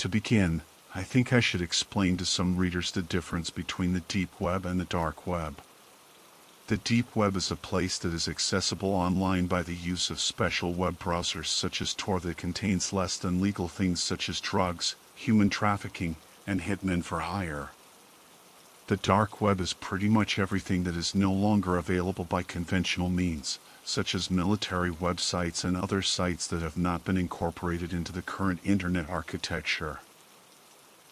To begin, I think I should explain to some readers the difference between the deep web and the dark web. The deep web is a place that is accessible online by the use of special web browsers such as Tor that contains less than legal things such as drugs, human trafficking, and hitmen for hire. The dark web is pretty much everything that is no longer available by conventional means, such as military websites and other sites that have not been incorporated into the current internet architecture.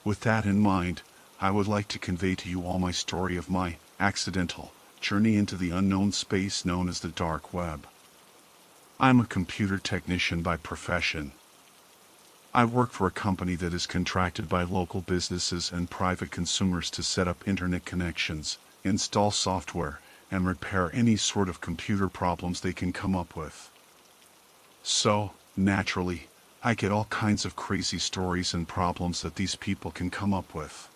With that in mind, I would like to convey to you all my story of my accidental journey into the unknown space known as the dark web. I'm a computer technician by profession. I work for a company that is contracted by local businesses and private consumers to set up internet connections, install software, and repair any sort of computer problems they can come up with. So, naturally, I get all kinds of crazy stories and problems that these people can come up with.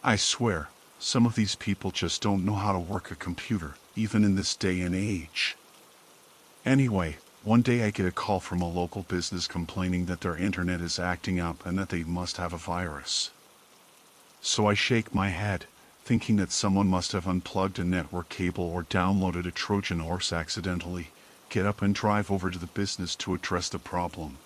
I swear, some of these people just don't know how to work a computer, even in this day and age. Anyway, one day I get a call from a local business complaining that their internet is acting up and that they must have a virus. So I shake my head, thinking that someone must have unplugged a network cable or downloaded a Trojan horse accidentally, get up and drive over to the business to address the problem.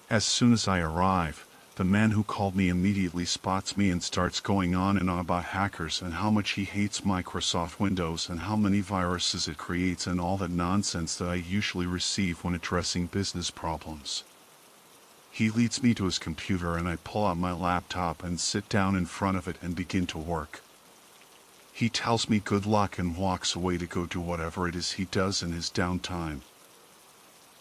As soon as I arrive, the man who called me immediately spots me and starts going on and on about hackers and how much he hates Microsoft Windows and how many viruses it creates and all that nonsense that I usually receive when addressing business problems. He leads me to his computer and I pull out my laptop and sit down in front of it and begin to work. He tells me good luck and walks away to go do whatever it is he does in his downtime.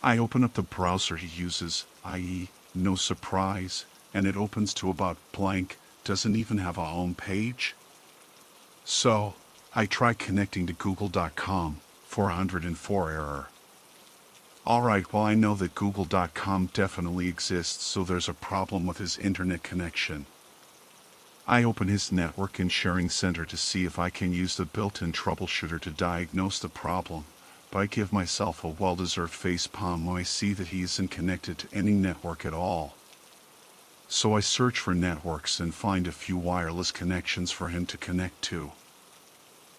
I open up the browser he uses, i.e., no surprise, and it opens to about blank, doesn't even have a home page. So, I try connecting to google.com, 404 error. Alright, well I know that google.com definitely exists, so there's a problem with his internet connection. I open his network and sharing center to see if I can use the built-in troubleshooter to diagnose the problem, but I give myself a well-deserved facepalm when I see that he isn't connected to any network at all. So I search for networks and find a few wireless connections for him to connect to.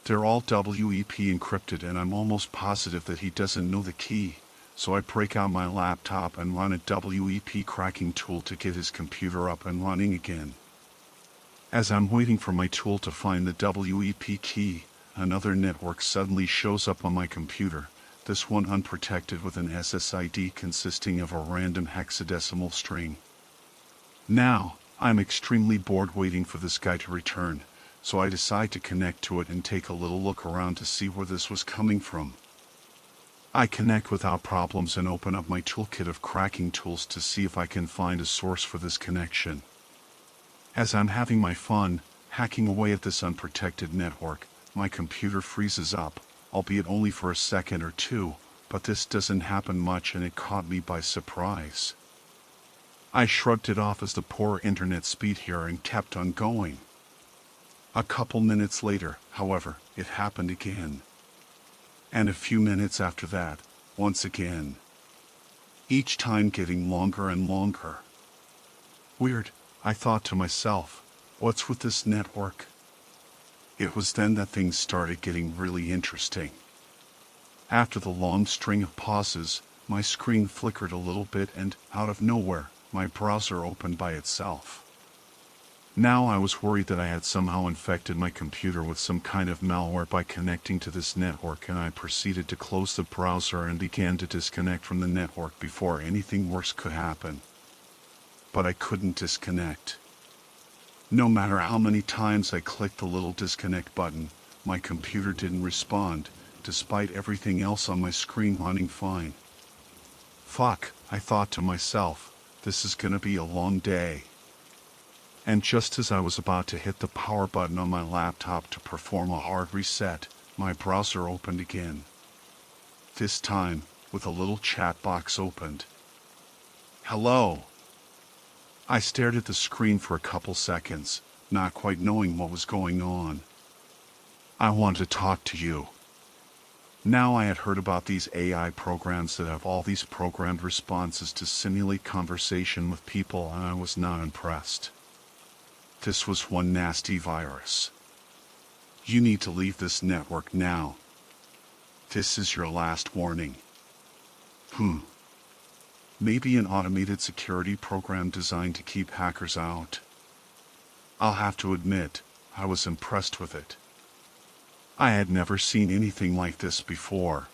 They're all WEP encrypted and I'm almost positive that he doesn't know the key, so I break out my laptop and run a WEP cracking tool to get his computer up and running again. As I'm waiting for my tool to find the WEP key, another network suddenly shows up on my computer, this one unprotected with an SSID consisting of a random hexadecimal string. Now, I'm extremely bored waiting for this guy to return, so I decide to connect to it and take a little look around to see where this was coming from. I connect without problems and open up my toolkit of cracking tools to see if I can find a source for this connection. As I'm having my fun, hacking away at this unprotected network, my computer freezes up, albeit only for a second or two, but this doesn't happen much and it caught me by surprise. I shrugged it off as the poor internet speed here and kept on going. A couple minutes later, however, it happened again. And a few minutes after that, once again. Each time getting longer and longer. Weird, I thought to myself, what's with this network? It was then that things started getting really interesting. After the long string of pauses, my screen flickered a little bit and, out of nowhere, my browser opened by itself. Now I was worried that I had somehow infected my computer with some kind of malware by connecting to this network, and I proceeded to close the browser and began to disconnect from the network before anything worse could happen. But I couldn't disconnect. No matter how many times I clicked the little disconnect button, my computer didn't respond, despite everything else on my screen running fine. Fuck, I thought to myself, this is gonna be a long day. And just as I was about to hit the power button on my laptop to perform a hard reset, my browser opened again. This time, with a little chat box opened. Hello. I stared at the screen for a couple seconds, not quite knowing what was going on. I want to talk to you. Now I had heard about these AI programs that have all these programmed responses to simulate conversation with people, and I was not impressed. This was one nasty virus. You need to leave this network now. This is your last warning. Maybe an automated security program designed to keep hackers out. I'll have to admit, I was impressed with it. I had never seen anything like this before.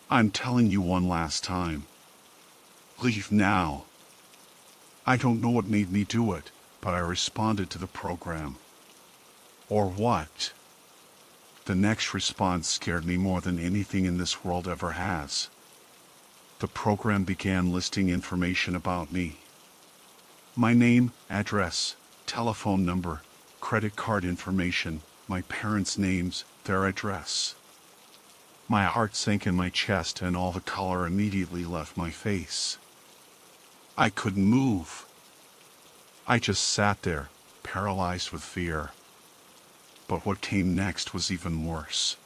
I'm telling you one last time. Leave now. I don't know what made me do it, but I responded to the program. Or what? The next response scared me more than anything in this world ever has. The program began listing information about me. My name, address, telephone number, credit card information, my parents' names, their address. My heart sank in my chest and all the color immediately left my face. I couldn't move. I just sat there, paralyzed with fear. But what came next was even worse.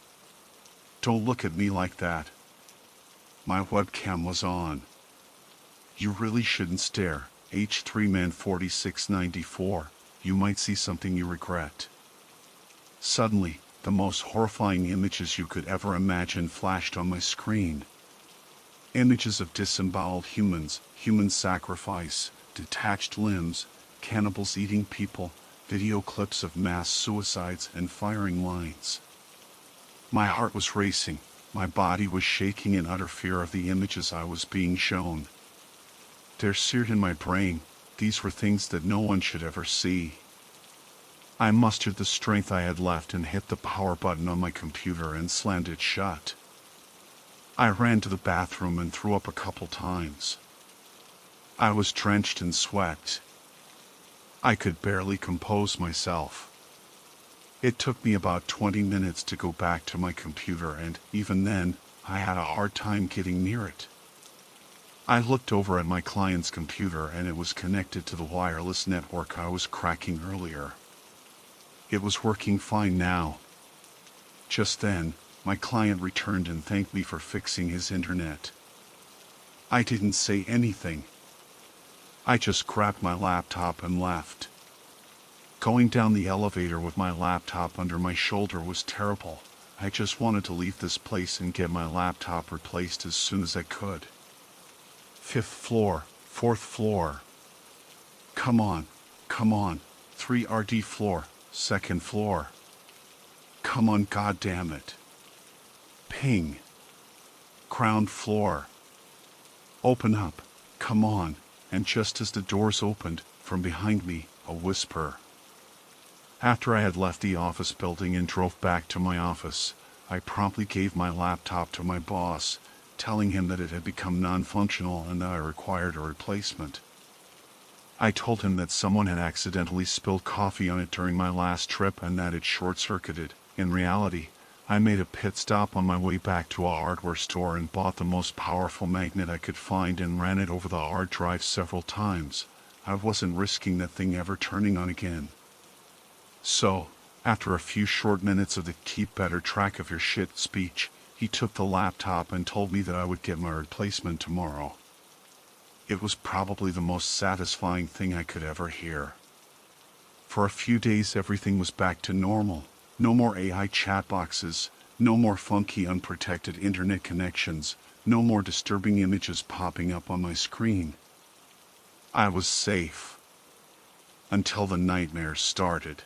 Don't look at me like that. My webcam was on. You really shouldn't stare. H3man 4694. You might see something you regret. Suddenly, the most horrifying images you could ever imagine flashed on my screen. Images of disemboweled humans, human sacrifice, detached limbs, cannibals eating people, video clips of mass suicides and firing lines. My heart was racing. My body was shaking in utter fear of the images I was being shown. They're seared in my brain. These were things that no one should ever see. I mustered the strength I had left and hit the power button on my computer and slammed it shut. I ran to the bathroom and threw up a couple times. I was drenched in sweat. I could barely compose myself. It took me about 20 minutes to go back to my computer, and even then, I had a hard time getting near it. I looked over at my client's computer and it was connected to the wireless network I was cracking earlier. It was working fine now. Just then, my client returned and thanked me for fixing his internet. I didn't say anything. I just grabbed my laptop and left. Going down the elevator with my laptop under my shoulder was terrible. I just wanted to leave this place and get my laptop replaced as soon as I could. 5th floor, 4th floor. Come on. 3RD floor, 2nd floor. Come on, goddammit. Ping. Ground floor. Open up, come on. And just as the doors opened, from behind me, a whisper. After I had left the office building and drove back to my office, I promptly gave my laptop to my boss, telling him that it had become non-functional and that I required a replacement. I told him that someone had accidentally spilled coffee on it during my last trip and that it short-circuited. In reality, I made a pit stop on my way back to a hardware store and bought the most powerful magnet I could find and ran it over the hard drive several times. I wasn't risking that thing ever turning on again. So, after a few short minutes of the keep better track of your shit speech, he took the laptop and told me that I would get my replacement tomorrow. It was probably the most satisfying thing I could ever hear. For a few days everything was back to normal. No more AI chat boxes, no more funky unprotected internet connections, no more disturbing images popping up on my screen. I was safe. Until the nightmares started.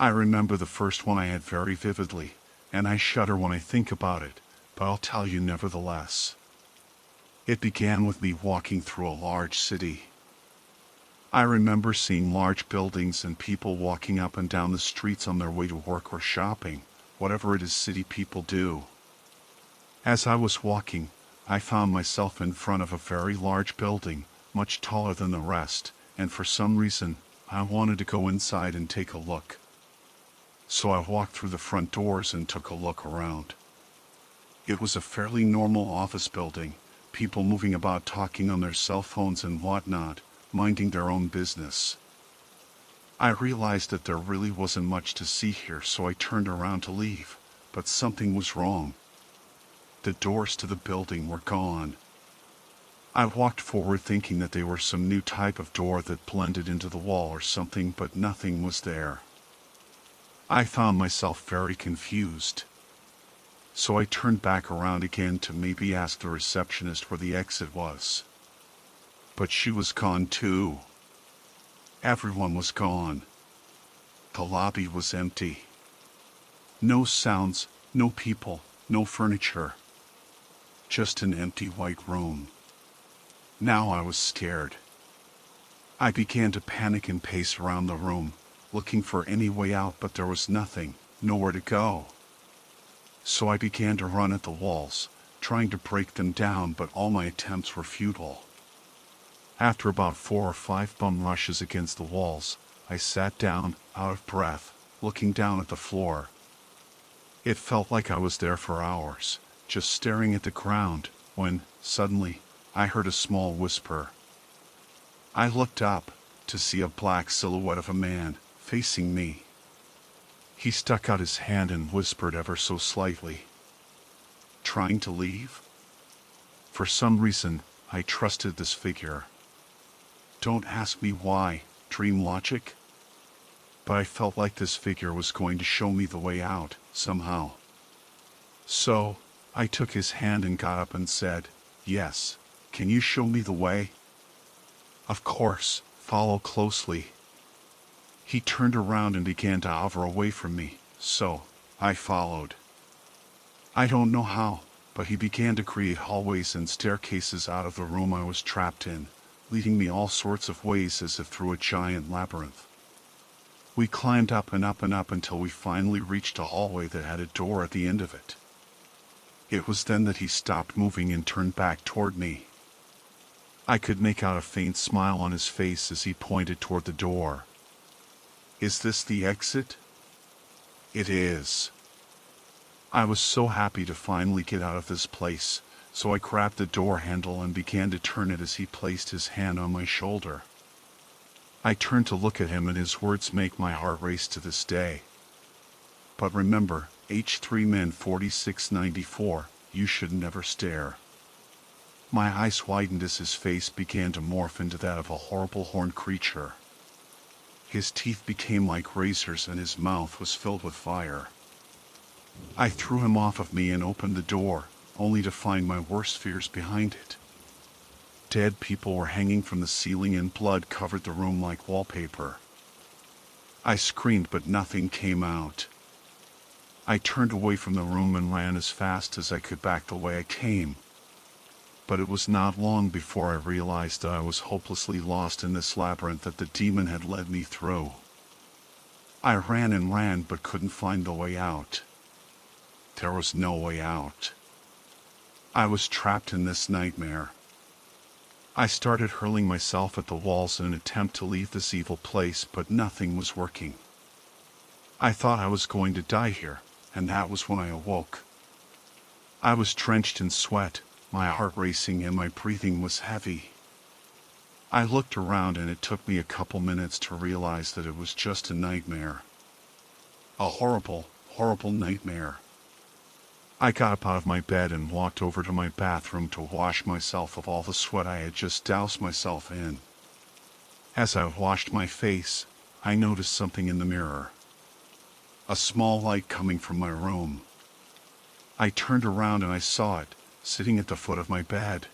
I remember the first one I had very vividly, and I shudder when I think about it, but I'll tell you nevertheless. It began with me walking through a large city. I remember seeing large buildings and people walking up and down the streets on their way to work or shopping, whatever it is city people do. As I was walking, I found myself in front of a very large building, much taller than the rest, and for some reason, I wanted to go inside and take a look. So I walked through the front doors and took a look around. It was a fairly normal office building, people moving about talking on their cell phones and whatnot, minding their own business. I realized that there really wasn't much to see here, so I turned around to leave, But something was wrong. The doors to the building were gone. I walked forward thinking that they were some new type of door that blended into the wall or something, but nothing was there. I found myself very confused. So I turned back around again to maybe ask the receptionist where the exit was. But she was gone too. Everyone was gone. The lobby was empty. No sounds, no people, no furniture. Just an empty white room. Now I was scared. I began to panic and pace around the room, looking for any way out, but there was nothing, nowhere to go. So I began to run at the walls, trying to break them down, but all my attempts were futile. After about 4 or 5 bum rushes against the walls, I sat down, out of breath, looking down at the floor. It felt like I was there for hours, just staring at the ground, when, suddenly, I heard a small whisper. I looked up, to see a black silhouette of a man, facing me. He stuck out his hand and whispered ever so slightly. "Trying to leave?" For some reason, I trusted this figure. Don't ask me why, dream logic? But I felt like this figure was going to show me the way out, somehow. So, I took his hand and got up and said, "Yes, can you show me the way?" "Of course, follow closely." He turned around and began to hover away from me, so I followed. I don't know how, but he began to create hallways and staircases out of the room I was trapped in, leading me all sorts of ways as if through a giant labyrinth. We climbed up and up and up until we finally reached a hallway that had a door at the end of it. It was then that he stopped moving and turned back toward me. I could make out a faint smile on his face as he pointed toward the door. "Is this the exit?" "It is." I was so happy to finally get out of this place, so I grabbed the door handle and began to turn it as he placed his hand on my shoulder. I turned to look at him, and his words make my heart race to this day. "But remember, H3 Men 4694, you should never stare." My eyes widened as his face began to morph into that of a horrible horned creature. His teeth became like razors and his mouth was filled with fire. I threw him off of me and opened the door, only to find my worst fears behind it. Dead people were hanging from the ceiling and blood covered the room like wallpaper. I screamed, but nothing came out. I turned away from the room and ran as fast as I could back the way I came. But it was not long before I realized that I was hopelessly lost in this labyrinth that the demon had led me through. I ran and ran but couldn't find the way out. There was no way out. I was trapped in this nightmare. I started hurling myself at the walls in an attempt to leave this evil place, but nothing was working. I thought I was going to die here, and that was when I awoke. I was drenched in sweat, my heart racing and my breathing was heavy. I looked around and it took me a couple minutes to realize that it was just a nightmare. A horrible, horrible nightmare. I got up out of my bed and walked over to my bathroom to wash myself of all the sweat I had just doused myself in. As I washed my face, I noticed something in the mirror. A small light coming from my room. I turned around and I saw it, sitting at the foot of my bed.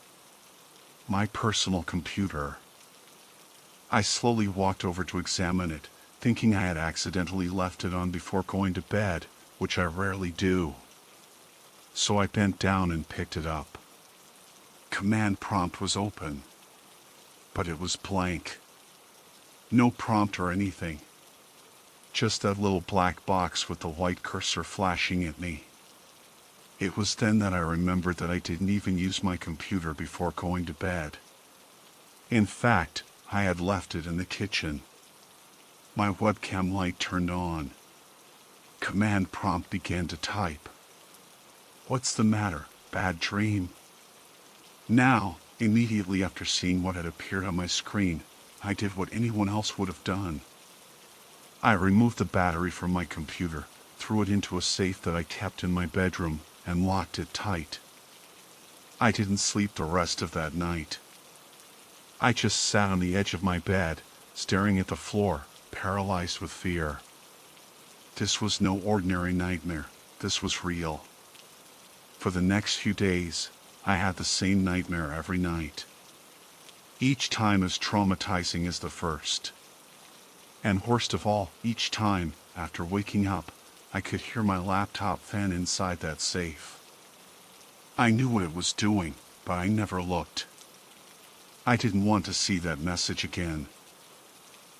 My personal computer. I slowly walked over to examine it, thinking I had accidentally left it on before going to bed, which I rarely do. So I bent down and picked it up. Command prompt was open, but it was blank. No prompt or anything. Just that little black box with the white cursor flashing at me. It was then that I remembered that I didn't even use my computer before going to bed. In fact, I had left it in the kitchen. My webcam light turned on. Command prompt began to type. "What's the matter? Bad dream?" Now, immediately after seeing what had appeared on my screen, I did what anyone else would have done. I removed the battery from my computer, threw it into a safe that I kept in my bedroom, and locked it tight. I didn't sleep the rest of that night. I just sat on the edge of my bed, staring at the floor, paralyzed with fear. This was no ordinary nightmare. This was real. For the next few days, I had the same nightmare every night. Each time as traumatizing as the first. And worst of all, each time, after waking up, I could hear my laptop fan inside that safe. I knew what it was doing, but I never looked. I didn't want to see that message again.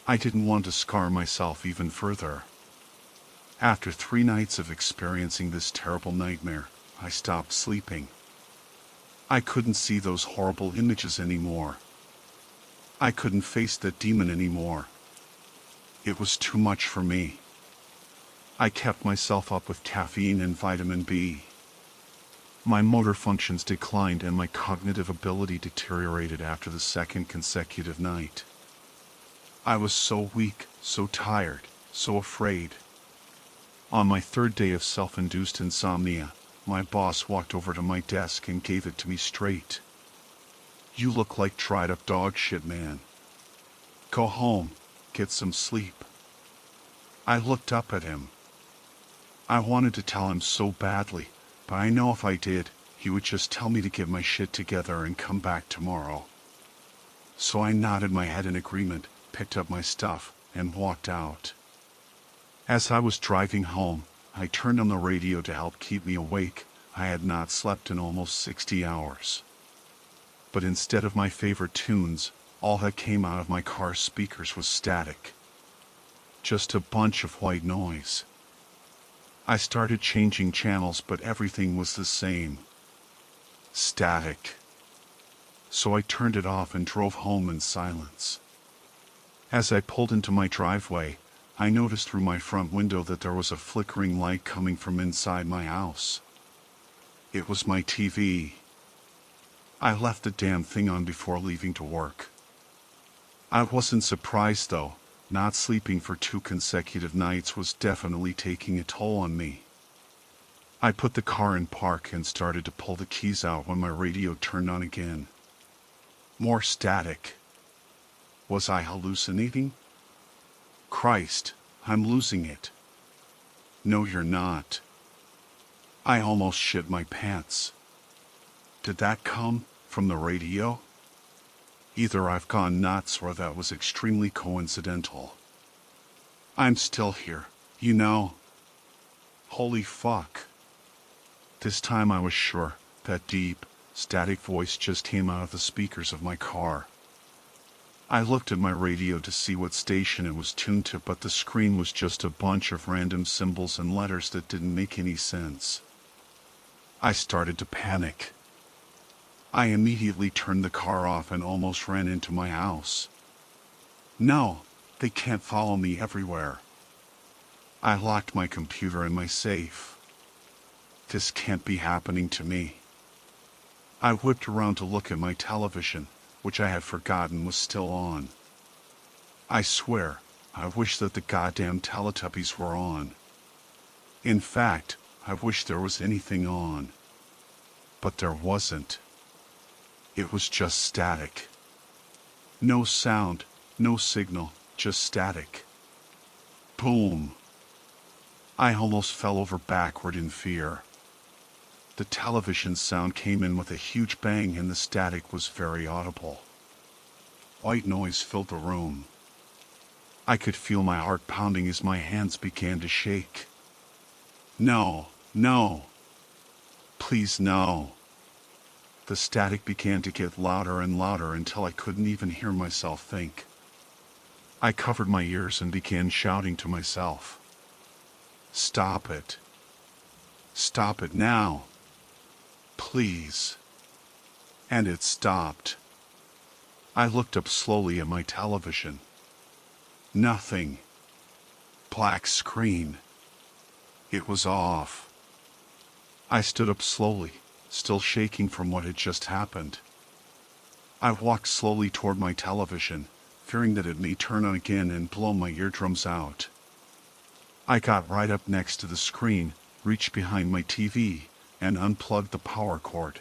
I didn't want to scar myself even further. After 3 nights of experiencing this terrible nightmare, I stopped sleeping. I couldn't see those horrible images anymore. I couldn't face that demon anymore. It was too much for me. I kept myself up with caffeine and vitamin B. My motor functions declined and my cognitive ability deteriorated after the second consecutive night. I was so weak, so tired, so afraid. On my 3rd day of self-induced insomnia, my boss walked over to my desk and gave it to me straight. "You look like dried up dog shit, man. Go home, get some sleep." I looked up at him. I wanted to tell him so badly, but I know if I did, he would just tell me to get my shit together and come back tomorrow. So I nodded my head in agreement, picked up my stuff, and walked out. As I was driving home, I turned on the radio to help keep me awake. I had not slept in almost 60 hours. But instead of my favorite tunes, all that came out of my car's speakers was static. Just a bunch of white noise. I started changing channels, but everything was the same. Static. So I turned it off and drove home in silence. As I pulled into my driveway, I noticed through my front window that there was a flickering light coming from inside my house. It was my TV. I left the damn thing on before leaving to work. I wasn't surprised though. Not sleeping for 2 consecutive nights was definitely taking a toll on me. I put the car in park and started to pull the keys out when my radio turned on again. More static. Was I hallucinating? Christ, I'm losing it. No, you're not. I almost shit my pants. Did that come from the radio? Either I've gone nuts or that was extremely coincidental. I'm still here, you know. Holy fuck. This time I was sure that deep, static voice just came out of the speakers of my car. I looked at my radio to see what station it was tuned to, but the screen was just a bunch of random symbols and letters that didn't make any sense. I started to panic. I immediately turned the car off and almost ran into my house. No, they can't follow me everywhere. I locked my computer in my safe. This can't be happening to me. I whipped around to look at my television, which I had forgotten was still on. I swear, I wish that the goddamn Teletubbies were on. In fact, I wish there was anything on. But there wasn't. It was just static. No sound, no signal, just static. Boom. I almost fell over backward in fear. The television sound came in with a huge bang and the static was very audible. White noise filled the room. I could feel my heart pounding as my hands began to shake. No, no. Please no. The static began to get louder and louder until I couldn't even hear myself think. I covered my ears and began shouting to myself. Stop it. Stop it now. Please. And it stopped. I looked up slowly at my television. Nothing. Black screen. It was off. I stood up slowly, still shaking from what had just happened. I walked slowly toward my television, fearing that it may turn on again and blow my eardrums out. I got right up next to the screen, reached behind my TV, and unplugged the power cord.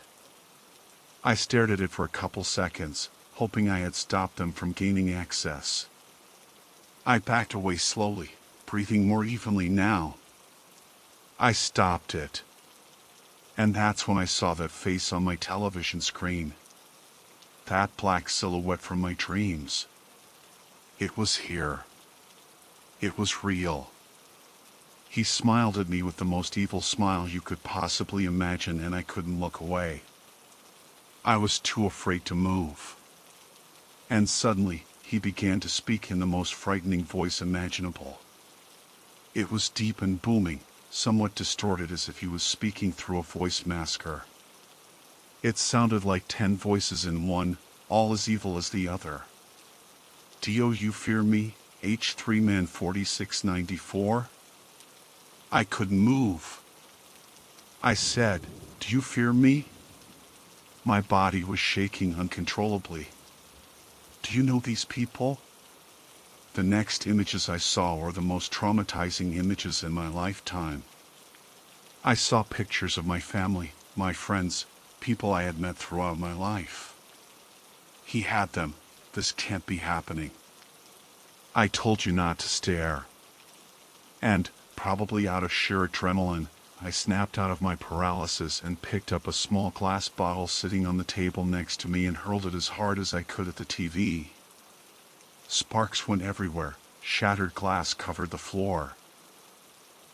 I stared at it for a couple seconds, hoping I had stopped them from gaining access. I backed away slowly, breathing more evenly now. I stopped it. And that's when I saw that face on my television screen. That black silhouette from my dreams. It was here. It was real. He smiled at me with the most evil smile you could possibly imagine, and I couldn't look away. I was too afraid to move. And suddenly, he began to speak in the most frightening voice imaginable. It was deep and booming, somewhat distorted, as if he was speaking through a voice masker. It sounded like 10 voices in one, all as evil as the other. Do you fear me, H3Man 4694? I couldn't move. I said, do you fear me? My body was shaking uncontrollably. Do you know these people? The next images I saw were the most traumatizing images in my lifetime. I saw pictures of my family, my friends, people I had met throughout my life. He had them. This can't be happening. I told you not to stare. And, probably out of sheer adrenaline, I snapped out of my paralysis and picked up a small glass bottle sitting on the table next to me and hurled it as hard as I could at the TV. Sparks went everywhere, shattered glass covered the floor.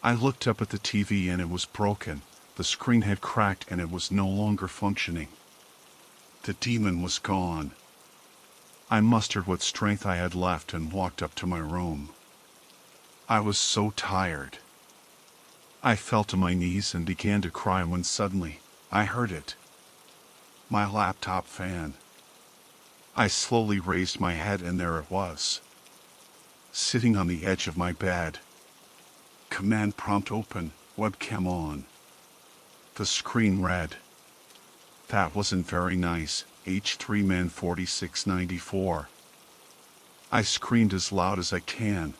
I looked up at the TV and it was broken. The screen had cracked and it was no longer functioning. The demon was gone. I mustered what strength I had left and walked up to my room. I was so tired. I fell to my knees and began to cry when suddenly, I heard it. My laptop fan. I slowly raised my head and there it was. Sitting on the edge of my bed. Command prompt open, webcam on. The screen read. That wasn't very nice, H3Man 4694. I screamed as loud as I can.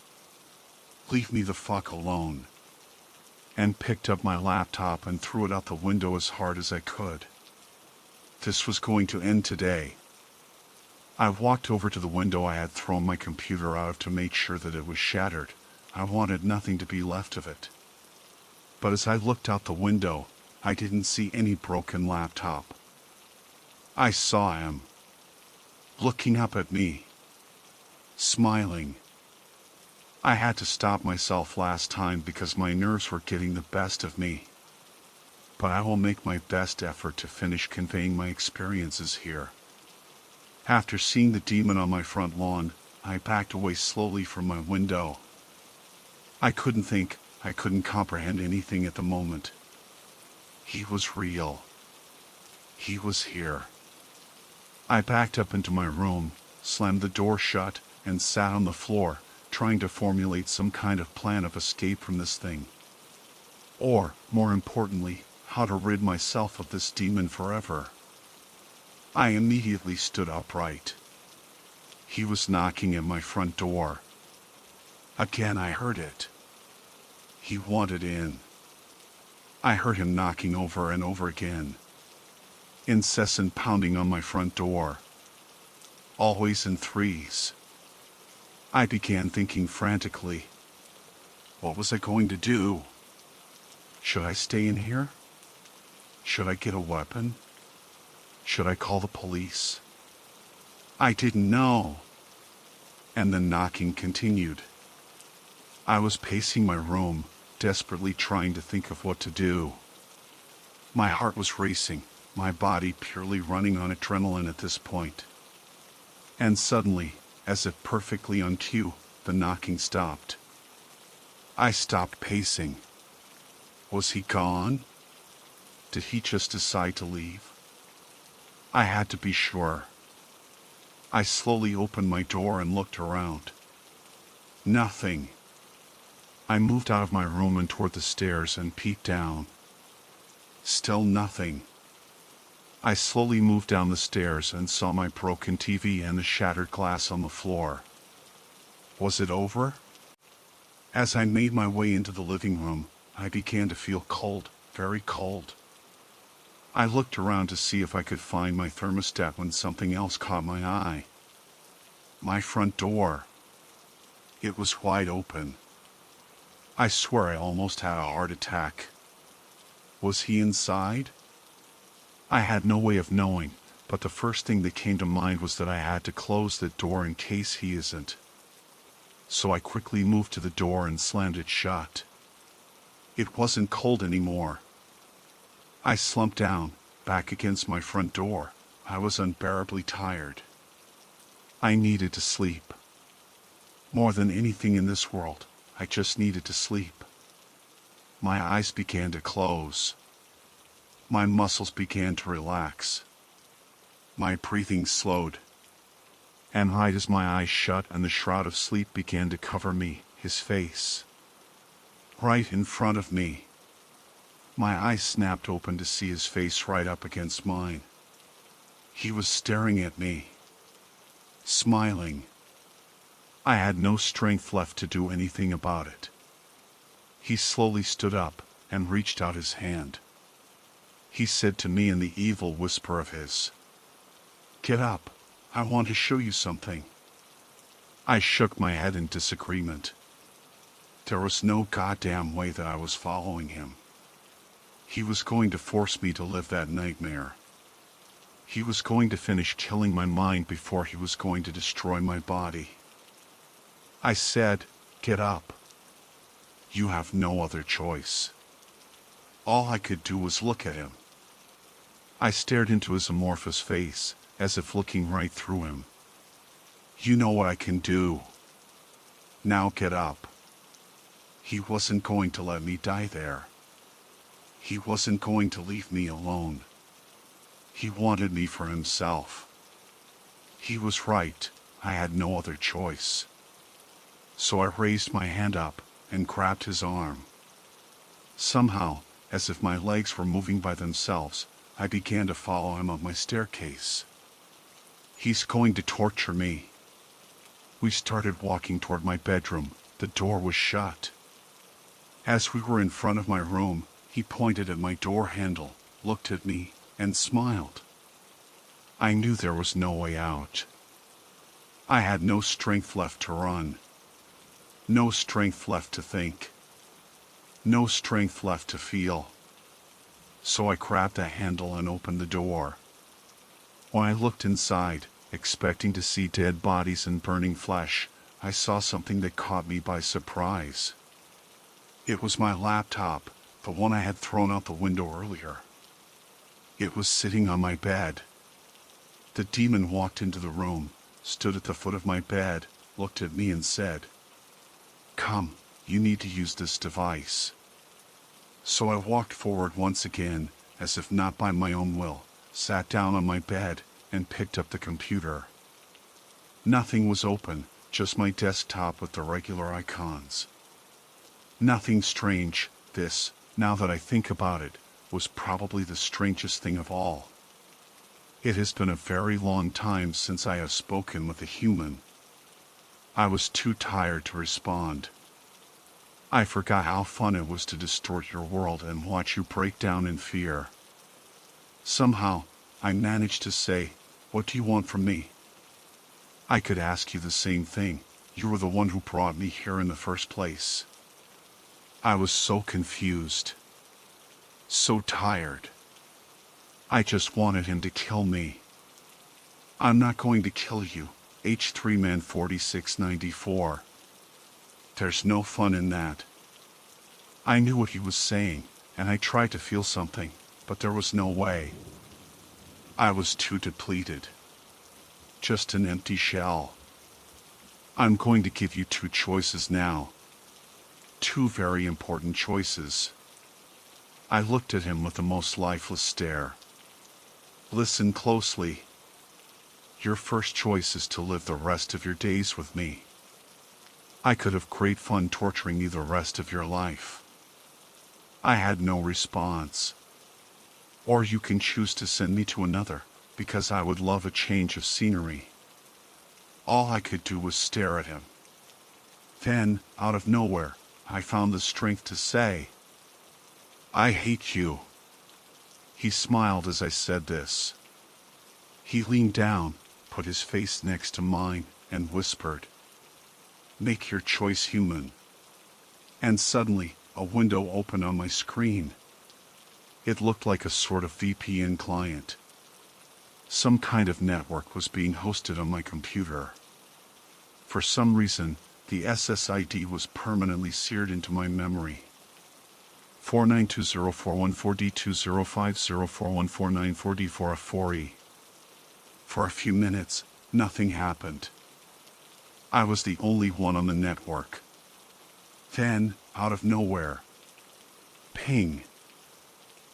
Leave me the fuck alone. And picked up my laptop and threw it out the window as hard as I could. This was going to end today. I walked over to the window I had thrown my computer out of to make sure that it was shattered. I wanted nothing to be left of it. But as I looked out the window, I didn't see any broken laptop. I saw him. Looking up at me. Smiling. I had to stop myself last time because my nerves were getting the best of me. But I will make my best effort to finish conveying my experiences here. After seeing the demon on my front lawn, I backed away slowly from my window. I couldn't think, I couldn't comprehend anything at the moment. He was real. He was here. I backed up into my room, slammed the door shut, and sat on the floor, trying to formulate some kind of plan of escape from this thing. Or, more importantly, how to rid myself of this demon forever. I immediately stood upright. He was knocking at my front door. Again I heard it. He wanted in. I heard him knocking over and over again. Incessant pounding on my front door. Always in threes. I began thinking frantically. What was I going to do? Should I stay in here? Should I get a weapon? Should I call the police? I didn't know. And the knocking continued. I was pacing my room, desperately trying to think of what to do. My heart was racing, my body purely running on adrenaline at this point. And suddenly, as if perfectly on cue, the knocking stopped. I stopped pacing. Was he gone? Did he just decide to leave? I had to be sure. I slowly opened my door and looked around. Nothing. I moved out of my room and toward the stairs and peeked down. Still nothing. I slowly moved down the stairs and saw my broken TV and the shattered glass on the floor. Was it over? As I made my way into the living room, I began to feel cold, very cold. I looked around to see if I could find my thermostat when something else caught my eye. My front door. It was wide open. I swear I almost had a heart attack. Was he inside? I had no way of knowing, but the first thing that came to mind was that I had to close the door in case he isn't. So I quickly moved to the door and slammed it shut. It wasn't cold anymore. I slumped down, back against my front door. I was unbearably tired. I needed to sleep. More than anything in this world, I just needed to sleep. My eyes began to close. My muscles began to relax. My breathing slowed. And right as my eyes shut and the shroud of sleep began to cover me, his face. Right in front of me. My eyes snapped open to see his face right up against mine. He was staring at me. Smiling. I had no strength left to do anything about it. He slowly stood up and reached out his hand. He said to me in the evil whisper of his, "Get up, I want to show you something." I shook my head in disagreement. There was no goddamn way that I was following him. He was going to force me to live that nightmare. He was going to finish killing my mind before he was going to destroy my body. I said, "Get up. You have no other choice." All I could do was look at him. I stared into his amorphous face, as if looking right through him. "You know what I can do. Now get up." He wasn't going to let me die there. He wasn't going to leave me alone. He wanted me for himself. He was right, I had no other choice. So I raised my hand up and grabbed his arm. Somehow, as if my legs were moving by themselves, I began to follow him up my staircase. He's going to torture me. We started walking toward my bedroom. The door was shut. As we were in front of my room, he pointed at my door handle, looked at me, and smiled. I knew there was no way out. I had no strength left to run. No strength left to think. No strength left to feel. So I grabbed the handle and opened the door. When I looked inside, expecting to see dead bodies and burning flesh, I saw something that caught me by surprise. It was my laptop, the one I had thrown out the window earlier. It was sitting on my bed. The demon walked into the room, stood at the foot of my bed, looked at me and said, "Come, you need to use this device." So I walked forward once again, as if not by my own will, sat down on my bed, and picked up the computer. Nothing was open, just my desktop with the regular icons. Nothing strange. This, now that I think about it, was probably the strangest thing of all. It has been a very long time since I have spoken with a human. I was too tired to respond. I forgot how fun it was to distort your world and watch you break down in fear. Somehow, I managed to say, "What do you want from me?" I could ask you the same thing. You were the one who brought me here in the first place. I was so confused. So tired. I just wanted him to kill me. "I'm not going to kill you, H3Man 4694. There's no fun in that." I knew what he was saying, and I tried to feel something, but there was no way. I was too depleted. Just an empty shell. "I'm going to give you two choices now. Two very important choices." I looked at him with the most lifeless stare. "Listen closely. Your first choice is to live the rest of your days with me. I could have great fun torturing you the rest of your life." I had no response. "Or you can choose to send me to another, because I would love a change of scenery." All I could do was stare at him. Then, out of nowhere, I found the strength to say, "I hate you." He smiled as I said this. He leaned down, put his face next to mine, and whispered, "Make your choice, human." And suddenly, a window opened on my screen. It looked like a sort of VPN client. Some kind of network was being hosted on my computer. For some reason, the SSID was permanently seared into my memory. 4920414205041494D4A4E. For a few minutes, nothing happened. I was the only one on the network. Then, out of nowhere, ping.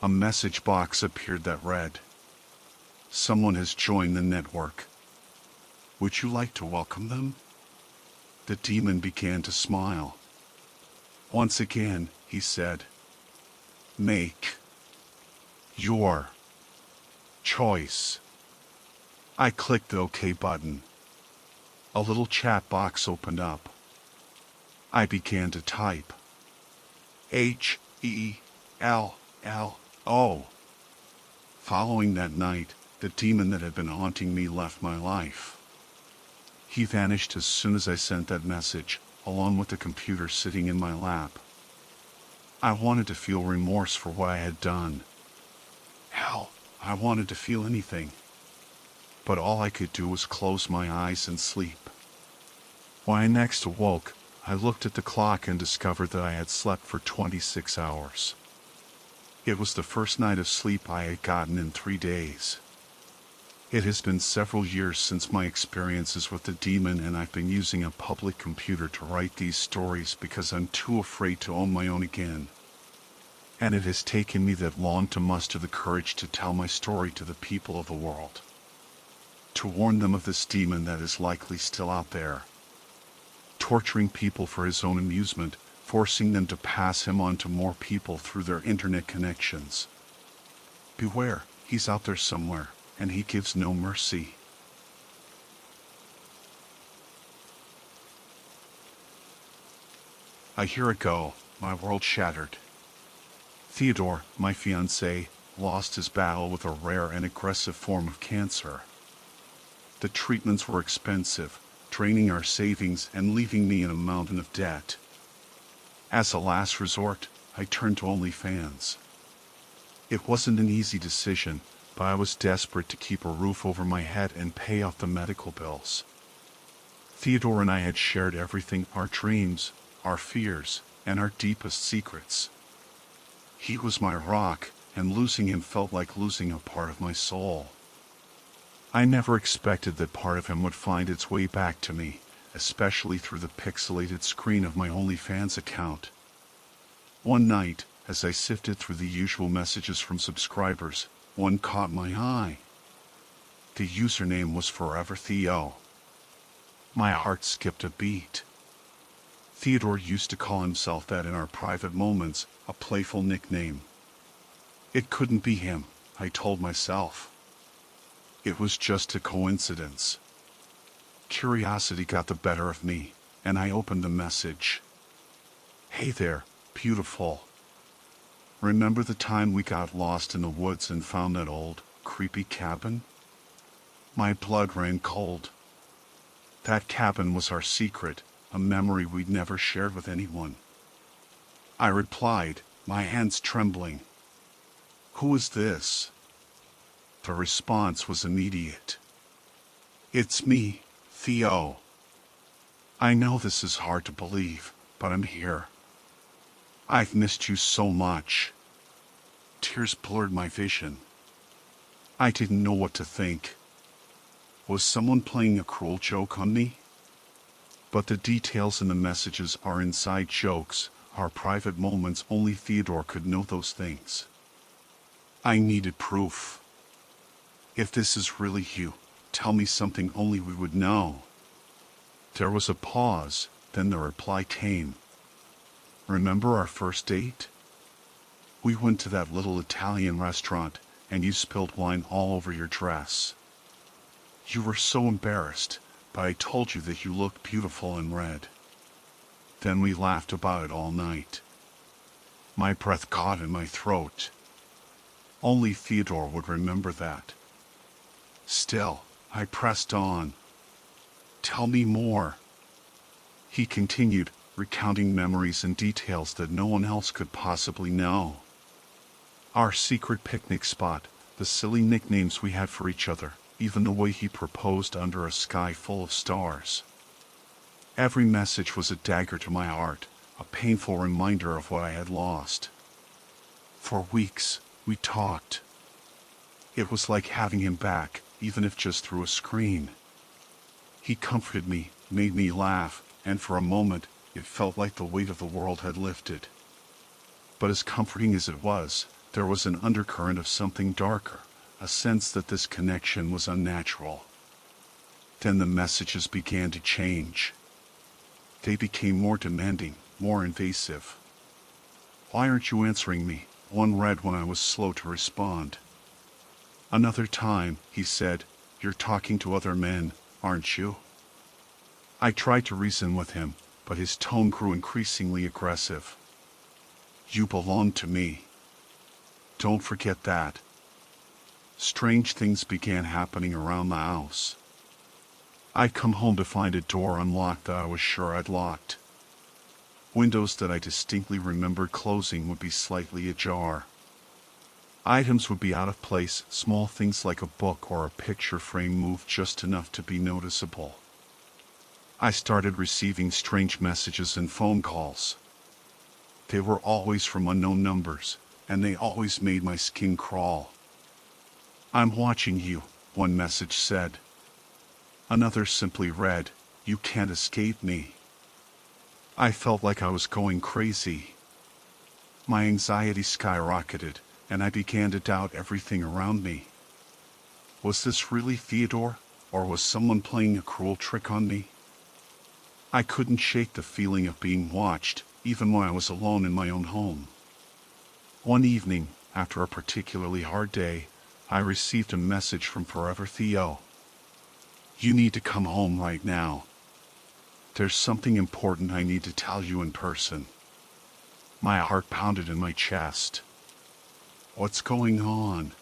A message box appeared that read, "Someone has joined the network. Would you like to welcome them?" The demon began to smile. Once again, he said, "Make your choice." I clicked the OK button. A little chat box opened up. I began to type, HELLO. Following that night, the demon that had been haunting me left my life. He vanished as soon as I sent that message, along with the computer sitting in my lap. I wanted to feel remorse for what I had done. Hell, I wanted to feel anything. But all I could do was close my eyes and sleep. When I next awoke, I looked at the clock and discovered that I had slept for 26 hours. It was the first night of sleep I had gotten in 3 days. It has been several years since my experiences with the demon, and I've been using a public computer to write these stories because I'm too afraid to own my own again. And it has taken me that long to muster the courage to tell my story to the people of the world. To warn them of this demon that is likely still out there, torturing people for his own amusement, forcing them to pass him on to more people through their internet connections. Beware, he's out there somewhere, and he gives no mercy. A year ago, my world shattered. Theodore, my fiancé, lost his battle with a rare and aggressive form of cancer. The treatments were expensive, draining our savings and leaving me in a mountain of debt. As a last resort, I turned to OnlyFans. It wasn't an easy decision, but I was desperate to keep a roof over my head and pay off the medical bills. Theodore and I had shared everything: our dreams, our fears, and our deepest secrets. He was my rock, and losing him felt like losing a part of my soul. I never expected that part of him would find its way back to me, especially through the pixelated screen of my OnlyFans account. One night, as I sifted through the usual messages from subscribers, one caught my eye. The username was Forever Theo. My heart skipped a beat. Theodore used to call himself that in our private moments, a playful nickname. It couldn't be him, I told myself. It was just a coincidence. Curiosity got the better of me, and I opened the message. "Hey there, beautiful. Remember the time we got lost in the woods and found that old, creepy cabin?" My blood ran cold. That cabin was our secret, a memory we'd never shared with anyone. I replied, my hands trembling. "Who is this?" The response was immediate. "It's me, Theo. I know this is hard to believe, but I'm here. I've missed you so much." Tears blurred my vision. I didn't know what to think. Was someone playing a cruel joke on me? But the details in the messages are inside jokes, our private moments. Only Theodore could know those things. I needed proof. If this is really you, tell me something only we would know. There was a pause, then the reply came. "Remember our first date? We went to that little Italian restaurant, and you spilled wine all over your dress. You were so embarrassed, but I told you that you looked beautiful in red. Then we laughed about it all night. My breath caught in my throat. Only Theodore would remember that. Still, I pressed on. Tell me more. He continued, recounting memories and details that no one else could possibly know. Our secret picnic spot, the silly nicknames we had for each other, even the way he proposed under a sky full of stars. Every message was a dagger to my heart, a painful reminder of what I had lost. For weeks, we talked. It was like having him back, even if just through a screen. He comforted me, made me laugh, and for a moment, it felt like the weight of the world had lifted. But as comforting as it was, there was an undercurrent of something darker, a sense that this connection was unnatural. Then the messages began to change. They became more demanding, more invasive. "Why aren't you answering me?" one read when I was slow to respond. Another time, he said, "You're talking to other men, aren't you?" I tried to reason with him, but his tone grew increasingly aggressive. "You belong to me. Don't forget that." Strange things began happening around the house. I'd come home to find a door unlocked that I was sure I'd locked. Windows that I distinctly remembered closing would be slightly ajar. Items would be out of place, small things like a book or a picture frame moved just enough to be noticeable. I started receiving strange messages and phone calls. They were always from unknown numbers, and they always made my skin crawl. "I'm watching you," one message said. Another simply read, "You can't escape me." I felt like I was going crazy. My anxiety skyrocketed, and I began to doubt everything around me. Was this really Theodore, or was someone playing a cruel trick on me? I couldn't shake the feeling of being watched, even when I was alone in my own home. One evening, after a particularly hard day, I received a message from Forever Theo. "You need to come home right now. There's something important I need to tell you in person." My heart pounded in my chest. "What's going on?"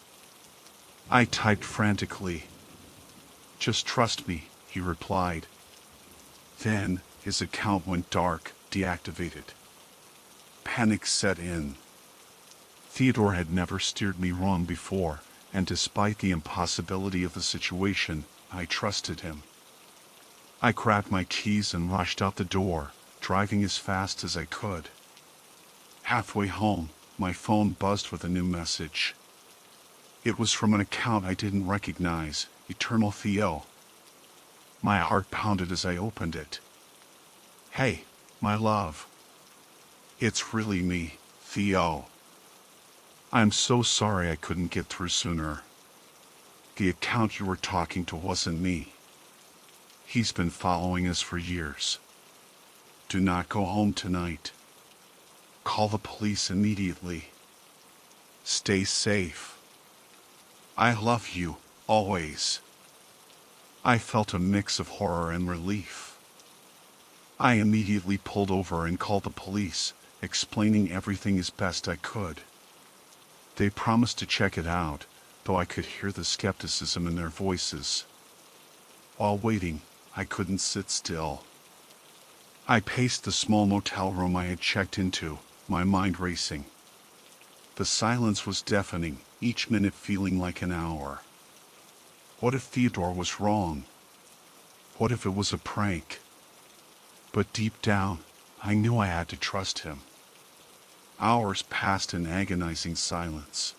I typed frantically. "Just trust me," he replied. Then, his account went dark, deactivated. Panic set in. Theodore had never steered me wrong before, and despite the impossibility of the situation, I trusted him. I grabbed my keys and rushed out the door, driving as fast as I could. Halfway home, my phone buzzed with a new message. It was from an account I didn't recognize, Eternal Theo. My heart pounded as I opened it. "Hey, my love. It's really me, Theo. I'm so sorry I couldn't get through sooner. The account you were talking to wasn't me. He's been following us for years. Do not go home tonight. Call the police immediately. Stay safe. I love you, always." I felt a mix of horror and relief. I immediately pulled over and called the police, explaining everything as best I could. They promised to check it out, though I could hear the skepticism in their voices. While waiting, I couldn't sit still. I paced the small motel room I had checked into, my mind racing. The silence was deafening, each minute feeling like an hour. What if Theodore was wrong? What if it was a prank? But deep down, I knew I had to trust him. Hours passed in agonizing silence.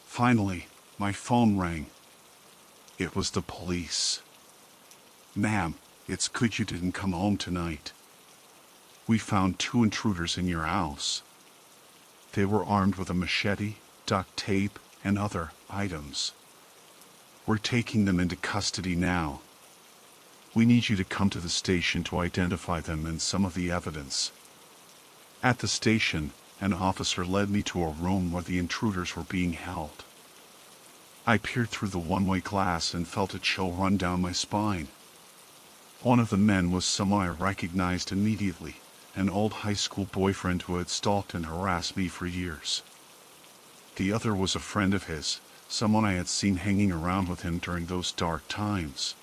Finally, my phone rang. It was the police. "Ma'am, it's good you didn't come home tonight. We found 2 intruders in your house. They were armed with a machete, duct tape, and other items. We're taking them into custody now. We need you to come to the station to identify them and some of the evidence." At the station, an officer led me to a room where the intruders were being held. I peered through the one-way glass and felt a chill run down my spine. One of the men was someone I recognized immediately, an old high school boyfriend who had stalked and harassed me for years. The other was a friend of his, someone I had seen hanging around with him during those dark times.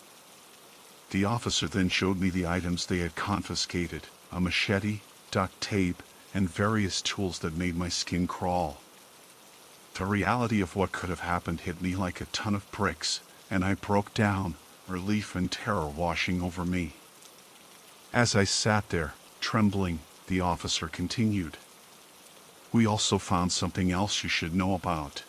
The officer then showed me the items they had confiscated: a machete, duct tape, and various tools that made my skin crawl. The reality of what could have happened hit me like a ton of bricks, and I broke down, relief and terror washing over me. As I sat there, trembling, the officer continued. "We also found something else you should know about.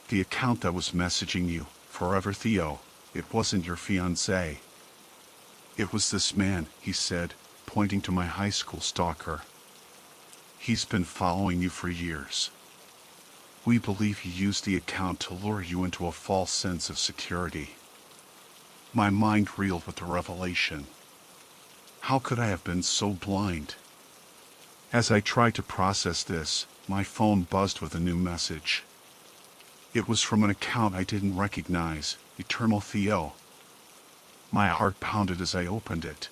The account that was messaging you, Forever Theo, it wasn't your fiancé. It was this man," he said, pointing to my high school stalker. "He's been following you for years. We believe he used the account to lure you into a false sense of security." My mind reeled with the revelation. How could I have been so blind? As I tried to process this, my phone buzzed with a new message. It was from an account I didn't recognize, Eternal Theo. My heart pounded as I opened it.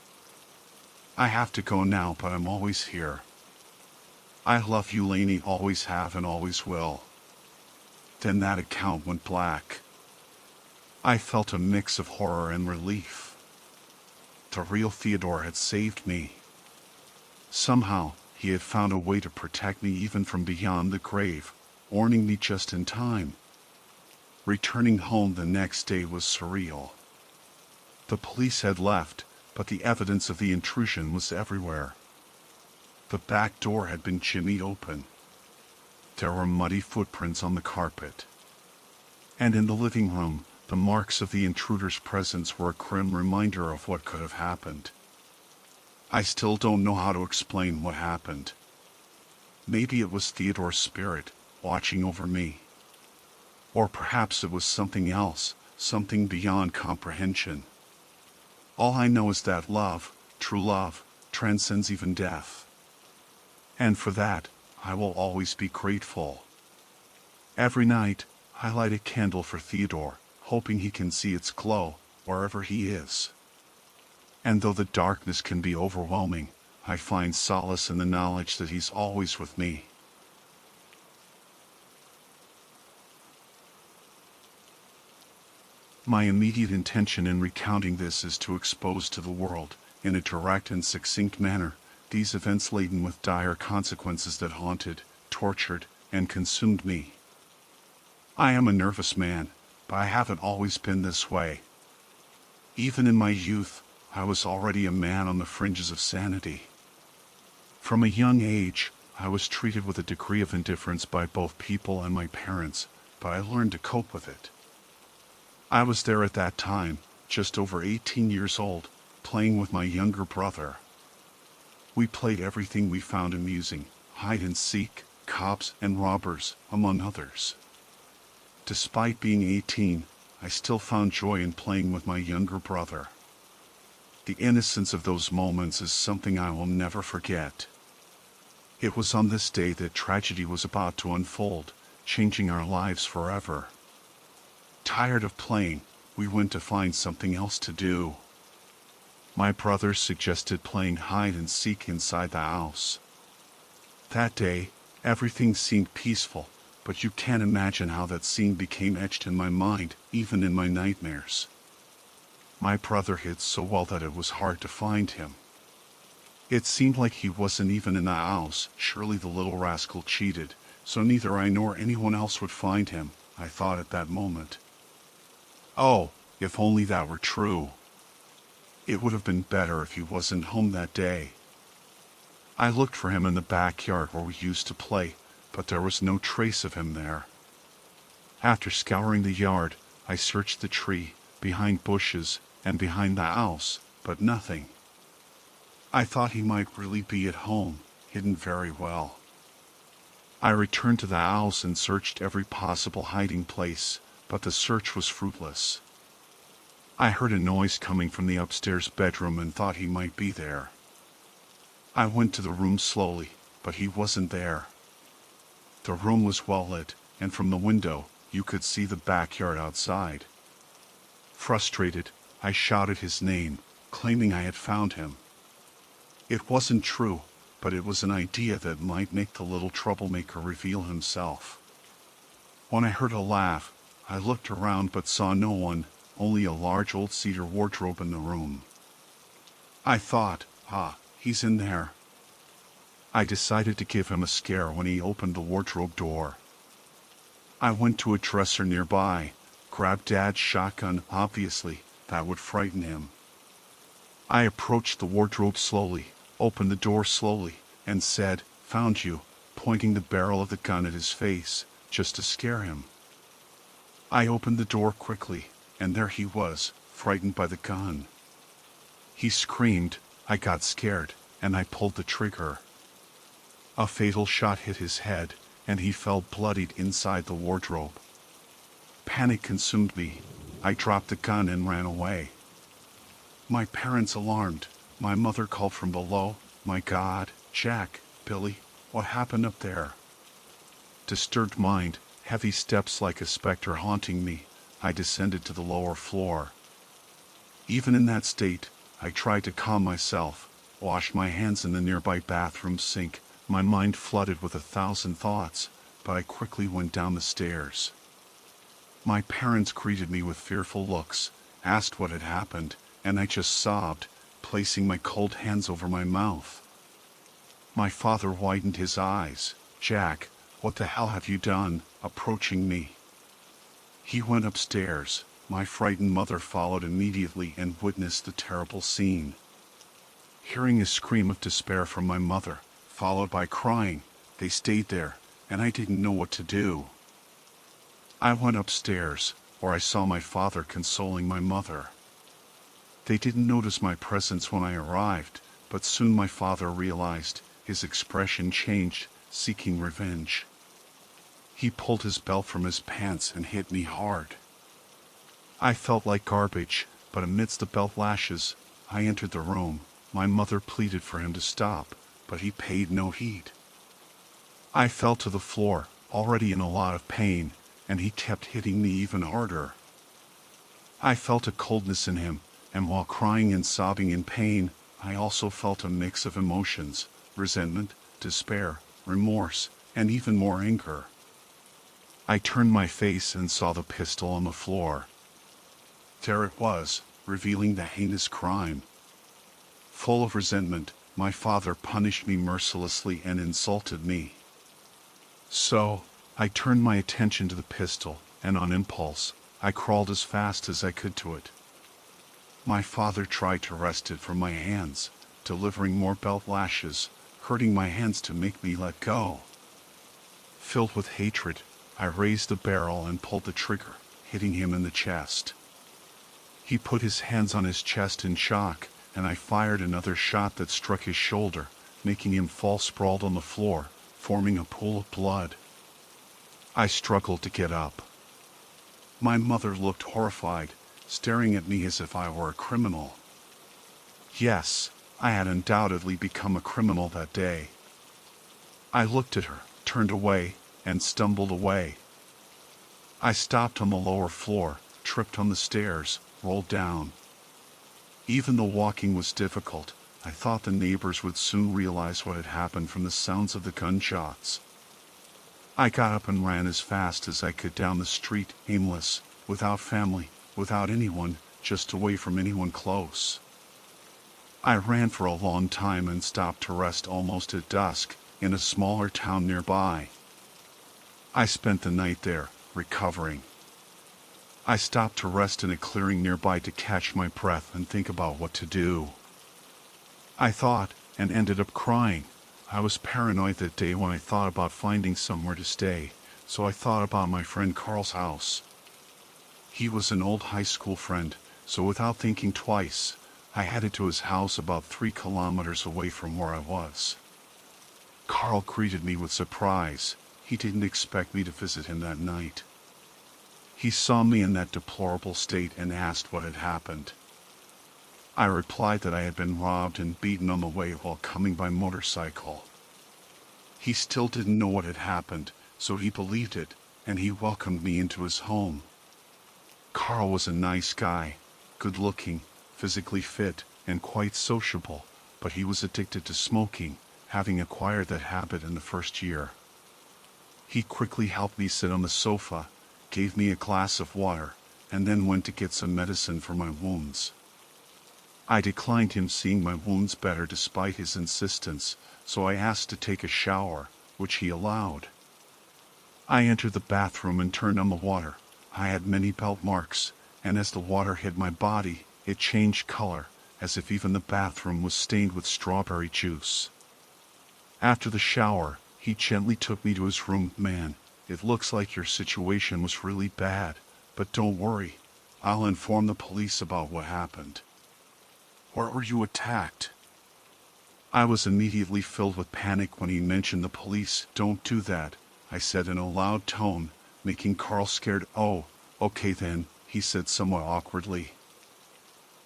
"I have to go now, but I'm always here. I love you, Lainey, always have and always will." Then that account went black. I felt a mix of horror and relief. The real Theodore had saved me. Somehow, he had found a way to protect me even from beyond the grave, warning me just in time. Returning home the next day was surreal. The police had left, but the evidence of the intrusion was everywhere. The back door had been jimmied open. There were muddy footprints on the carpet. And in the living room, the marks of the intruder's presence were a grim reminder of what could have happened. I still don't know how to explain what happened. Maybe it was Theodore's spirit, watching over me. Or perhaps it was something else, something beyond comprehension. All I know is that love, true love, transcends even death. And for that, I will always be grateful. Every night, I light a candle for Theodore, hoping he can see its glow, wherever he is. And though the darkness can be overwhelming, I find solace in the knowledge that he's always with me. My immediate intention in recounting this is to expose to the world, in a direct and succinct manner, these events laden with dire consequences that haunted, tortured, and consumed me. I am a nervous man, but I haven't always been this way. Even in my youth, I was already a man on the fringes of sanity. From a young age, I was treated with a degree of indifference by both people and my parents, but I learned to cope with it. I was there at that time, just over 18 years old, playing with my younger brother. We played everything we found amusing: hide and seek, cops and robbers, among others. Despite being 18, I still found joy in playing with my younger brother. The innocence of those moments is something I will never forget. It was on this day that tragedy was about to unfold, changing our lives forever. Tired of playing, we went to find something else to do. My brother suggested playing hide and seek inside the house. That day, everything seemed peaceful, but you can't imagine how that scene became etched in my mind, even in my nightmares. My brother hid so well that it was hard to find him. It seemed like he wasn't even in the house. Surely the little rascal cheated, so neither I nor anyone else would find him, I thought at that moment. Oh, if only that were true. It would have been better if he wasn't home that day. I looked for him in the backyard where we used to play, but there was no trace of him there. After scouring the yard, I searched the tree, behind bushes, and behind the house, but nothing. I thought he might really be at home, hidden very well. I returned to the house and searched every possible hiding place, but the search was fruitless. I heard a noise coming from the upstairs bedroom and thought he might be there. I went to the room slowly, but he wasn't there. The room was well lit, and from the window, you could see the backyard outside. Frustrated, I shouted his name, claiming I had found him. It wasn't true, but it was an idea that might make the little troublemaker reveal himself. When I heard a laugh, I looked around but saw no one, only a large old cedar wardrobe in the room. I thought, he's in there. I decided to give him a scare when he opened the wardrobe door. I went to a dresser nearby, grabbed Dad's shotgun, obviously, that would frighten him. I approached the wardrobe slowly, opened the door slowly, and said, "Found you," pointing the barrel of the gun at his face, just to scare him. I opened the door quickly, and there he was, frightened by the gun. He screamed, I got scared, and I pulled the trigger. A fatal shot hit his head, and he fell bloodied inside the wardrobe. Panic consumed me. I dropped the gun and ran away. My parents alarmed. My mother called from below, "My God, Jack, Billy, what happened up there?" Disturbed mind, heavy steps like a specter haunting me, I descended to the lower floor. Even in that state, I tried to calm myself, washed my hands in the nearby bathroom sink, my mind flooded with 1,000 thoughts, but I quickly went down the stairs. My parents greeted me with fearful looks, asked what had happened, and I just sobbed, placing my cold hands over my mouth. My father widened his eyes. "Jack, what the hell have you done?" approaching me. He went upstairs. My frightened mother followed immediately and witnessed the terrible scene. Hearing a scream of despair from my mother, followed by crying, they stayed there, and I didn't know what to do. I went upstairs, where I saw my father consoling my mother. They didn't notice my presence when I arrived, but soon my father realized. His expression changed, seeking revenge. He pulled his belt from his pants and hit me hard. I felt like garbage, but amidst the belt lashes, I entered the room. My mother pleaded for him to stop, but he paid no heed. I fell to the floor, already in a lot of pain, and he kept hitting me even harder. I felt a coldness in him, and while crying and sobbing in pain, I also felt a mix of emotions: resentment, despair, remorse, and even more anger. I turned my face and saw the pistol on the floor. There it was, revealing the heinous crime. Full of resentment, my father punished me mercilessly and insulted me. So, I turned my attention to the pistol, and on impulse, I crawled as fast as I could to it. My father tried to wrest it from my hands, delivering more belt lashes, hurting my hands to make me let go. Filled with hatred, I raised the barrel and pulled the trigger, hitting him in the chest. He put his hands on his chest in shock, and I fired another shot that struck his shoulder, making him fall sprawled on the floor, forming a pool of blood. I struggled to get up. My mother looked horrified, staring at me as if I were a criminal. Yes, I had undoubtedly become a criminal that day. I looked at her, turned away, and stumbled away. I stopped on the lower floor, tripped on the stairs, rolled down. Even though walking was difficult, I thought the neighbors would soon realize what had happened from the sounds of the gunshots. I got up and ran as fast as I could down the street, aimless, without family, without anyone, just away from anyone close. I ran for a long time and stopped to rest almost at dusk, in a smaller town nearby. I spent the night there, recovering. I stopped to rest in a clearing nearby to catch my breath and think about what to do. I thought, and ended up crying. I was paranoid that day when I thought about finding somewhere to stay, so I thought about my friend Carl's house. He was an old high school friend, so without thinking twice, I headed to his house about 3 kilometers away from where I was. Carl greeted me with surprise. He didn't expect me to visit him that night. He saw me in that deplorable state and asked what had happened. I replied that I had been robbed and beaten on the way while coming by motorcycle. He still didn't know what had happened, so he believed it, and he welcomed me into his home. Carl was a nice guy, good-looking, physically fit, and quite sociable, but he was addicted to smoking, having acquired that habit in the first year. He quickly helped me sit on the sofa, gave me a glass of water, and then went to get some medicine for my wounds. I declined him seeing my wounds better despite his insistence, so I asked to take a shower, which he allowed. I entered the bathroom and turned on the water. I had many belt marks, and as the water hit my body, it changed color, as if even the bathroom was stained with strawberry juice. After the shower, he gently took me to his room. "Man, it looks like your situation was really bad, but don't worry. I'll inform the police about what happened." "Where were you attacked?" I was immediately filled with panic when he mentioned the police. "Don't do that," I said in a loud tone, making Carl scared. "Oh, okay then," he said somewhat awkwardly.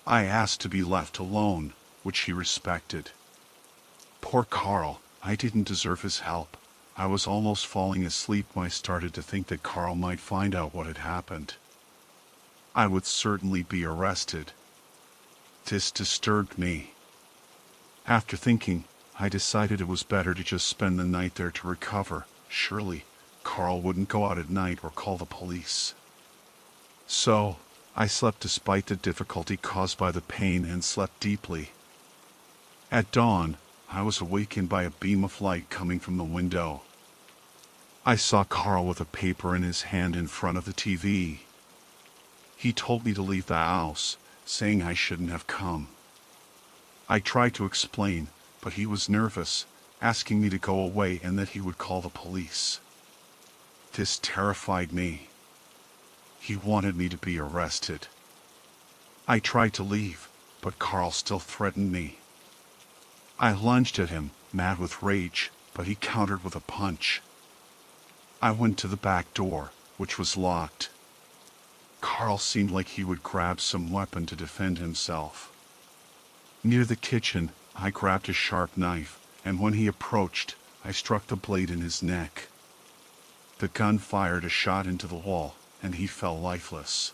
I asked to be left alone, which he respected. Poor Carl, I didn't deserve his help. I was almost falling asleep when I started to think that Carl might find out what had happened. I would certainly be arrested. This disturbed me. After thinking, I decided it was better to just spend the night there to recover. Surely, Carl wouldn't go out at night or call the police. So, I slept despite the difficulty caused by the pain and slept deeply. At dawn, I was awakened by a beam of light coming from the window. I saw Carl with a paper in his hand in front of the TV. He told me to leave the house, saying I shouldn't have come. I tried to explain, but he was nervous, asking me to go away and that he would call the police. This terrified me. He wanted me to be arrested. I tried to leave, but Carl still threatened me. I lunged at him, mad with rage, but he countered with a punch. I went to the back door, which was locked. Carl seemed like he would grab some weapon to defend himself. Near the kitchen, I grabbed a sharp knife, and when he approached, I struck the blade in his neck. The gun fired a shot into the wall, and he fell lifeless.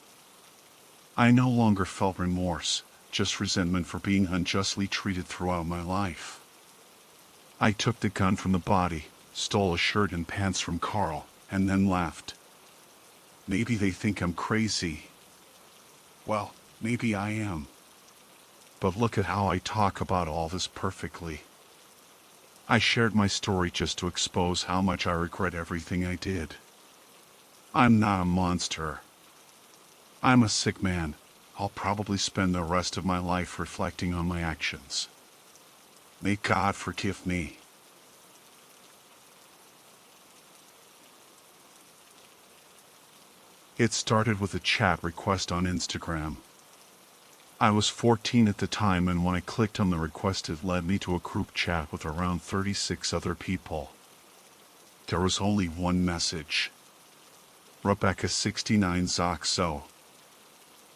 I no longer felt remorse, just resentment for being unjustly treated throughout my life. I took the gun from the body, stole a shirt and pants from Carl, and then left. Maybe they think I'm crazy. Well, maybe I am. But look at how I talk about all this perfectly. I shared my story just to expose how much I regret everything I did. I'm not a monster. I'm a sick man. I'll probably spend the rest of my life reflecting on my actions. May God forgive me. It started with a chat request on Instagram. I was 14 at the time, and when I clicked on the request it led me to a group chat with around 36 other people. There was only one message. Rebecca 69 Zoxo.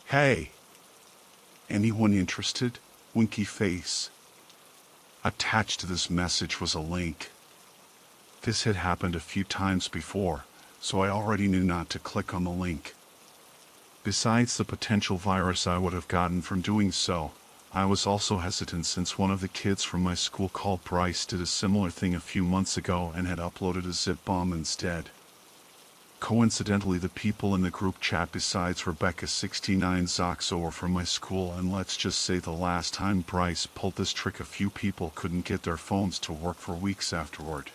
"Hey! Anyone interested?" Winky face. Attached to this message was a link. This had happened a few times before, so I already knew not to click on the link. Besides the potential virus I would have gotten from doing so, I was also hesitant since one of the kids from my school called Bryce did a similar thing a few months ago and had uploaded a zip bomb instead. Coincidentally, the people in the group chat besides Rebecca 69 Zoxo were from my school, and let's just say the last time Bryce pulled this trick a few people couldn't get their phones to work for weeks afterward.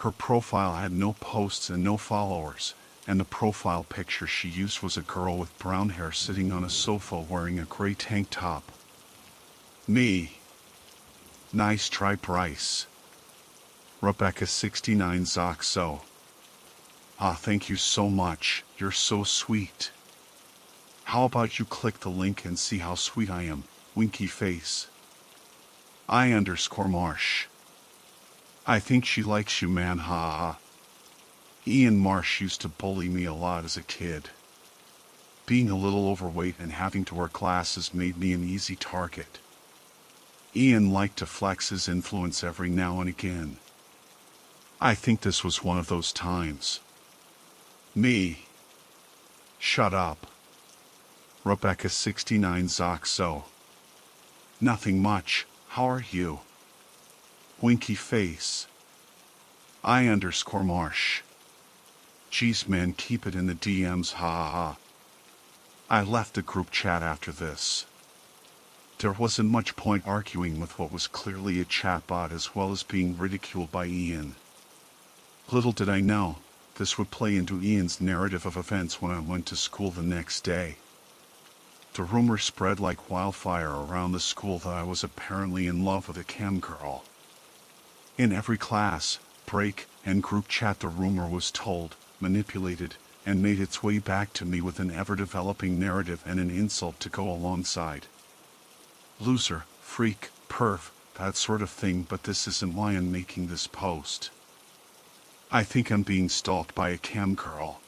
Her profile had no posts and no followers, and the profile picture she used was a girl with brown hair sitting on a sofa wearing a gray tank top. Me. Nice try, Bryce. Rebecca 69 Zoxo. Ah, thank you so much, you're so sweet. How about you click the link and see how sweet I am, winky face. I_Marsh. I think she likes you, man, ha ha. Ian Marsh used to bully me a lot as a kid. Being a little overweight and having to wear glasses made me an easy target. Ian liked to flex his influence every now and again. I think this was one of those times. Me. Shut up. Rebecca 69 Zoxo. Nothing much. How are you? Winky face. I_Marsh. Geez man, keep it in the DMs, ha ha ha. I left the group chat after this. There wasn't much point arguing with what was clearly a chatbot as well as being ridiculed by Ian. Little did I know, this would play into Ian's narrative of events when I went to school the next day. The rumor spread like wildfire around the school that I was apparently in love with a cam girl. In every class, break, and group chat the rumor was told, manipulated, and made its way back to me with an ever-developing narrative and an insult to go alongside. Loser, freak, perv, that sort of thing, but this isn't why I'm making this post. I think I'm being stalked by a cam girl.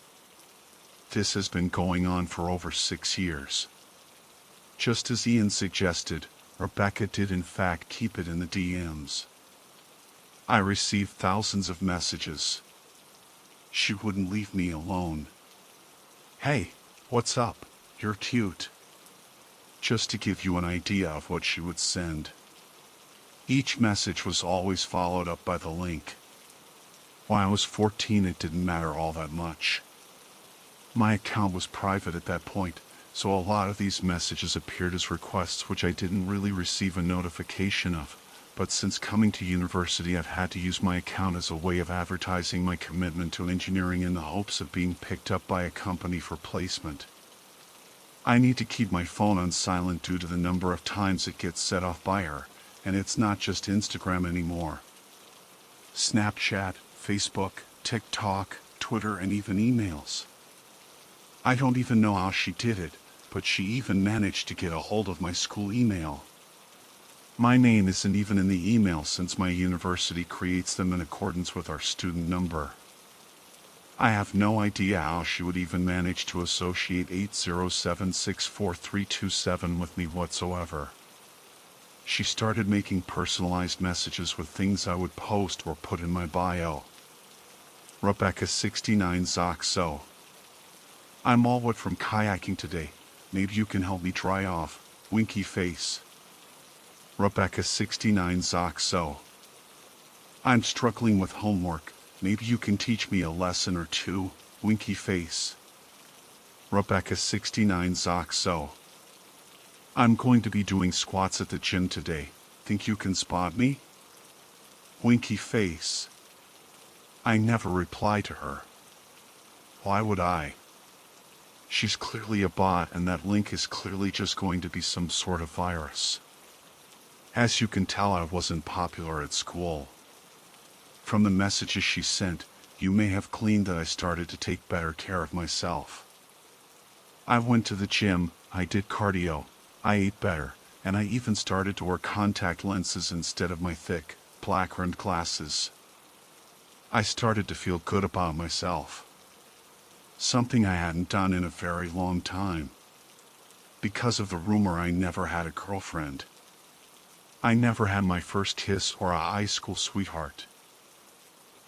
This has been going on for over 6 years. Just as Ian suggested, Rebecca did in fact keep it in the DMs. I received thousands of messages. She wouldn't leave me alone. Hey, what's up? You're cute. Just to give you an idea of what she would send. Each message was always followed up by the link. When I was 14, it didn't matter all that much. My account was private at that point, so a lot of these messages appeared as requests which I didn't really receive a notification of. But since coming to university, I've had to use my account as a way of advertising my commitment to engineering in the hopes of being picked up by a company for placement. I need to keep my phone on silent due to the number of times it gets set off by her, and it's not just Instagram anymore. Snapchat, Facebook, TikTok, Twitter, and even emails. I don't even know how she did it, but she even managed to get a hold of my school email. My name isn't even in the email since my university creates them in accordance with our student number. I have no idea how she would even manage to associate 807643227 with me whatsoever. She started making personalized messages with things I would post or put in my bio. Rebecca69 Zoxo. I'm all wet from kayaking today. Maybe you can help me dry off. Winky face. Rebecca69 Zoxo. I'm struggling with homework. Maybe you can teach me a lesson or two. Winky face. Rebecca69 Zoxo. I'm going to be doing squats at the gym today. Think you can spot me? Winky face. I never reply to her. Why would I? She's clearly a bot, and that link is clearly just going to be some sort of virus. As you can tell, I wasn't popular at school. From the messages she sent, you may have gleaned that I started to take better care of myself. I went to the gym, I did cardio, I ate better, and I even started to wear contact lenses instead of my thick, black-rimmed glasses. I started to feel good about myself. Something I hadn't done in a very long time. Because of the rumor, I never had a girlfriend. I never had my first kiss or a high school sweetheart.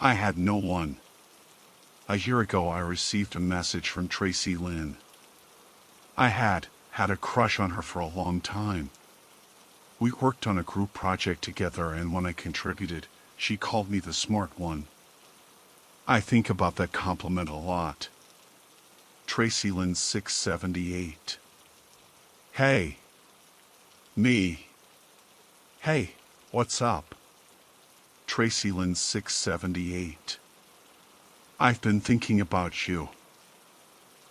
I had no one. A year ago, I received a message from Tracy Lynn. I had a crush on her for a long time. We worked on a group project together, and when I contributed, she called me the smart one. I think about that compliment a lot. Tracy Lynn 678. Hey. Me. Hey, what's up? Tracy Lynn 678. I've been thinking about you.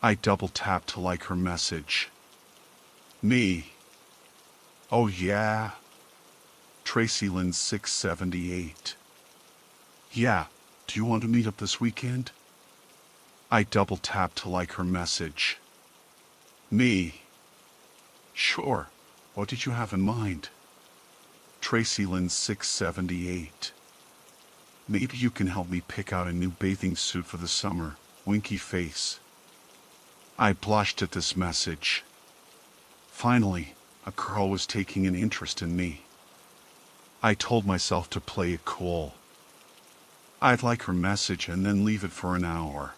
I double tapped to like her message. Me. Oh yeah. Tracy Lynn 678. Yeah, do you want to meet up this weekend? I double tapped to like her message. Me. Sure, what did you have in mind? Tracy Lynn 678. Maybe you can help me pick out a new bathing suit for the summer. Winky face. I blushed at this message. Finally, a girl was taking an interest in me. I told myself to play it cool. I'd like her message and then leave it for an hour.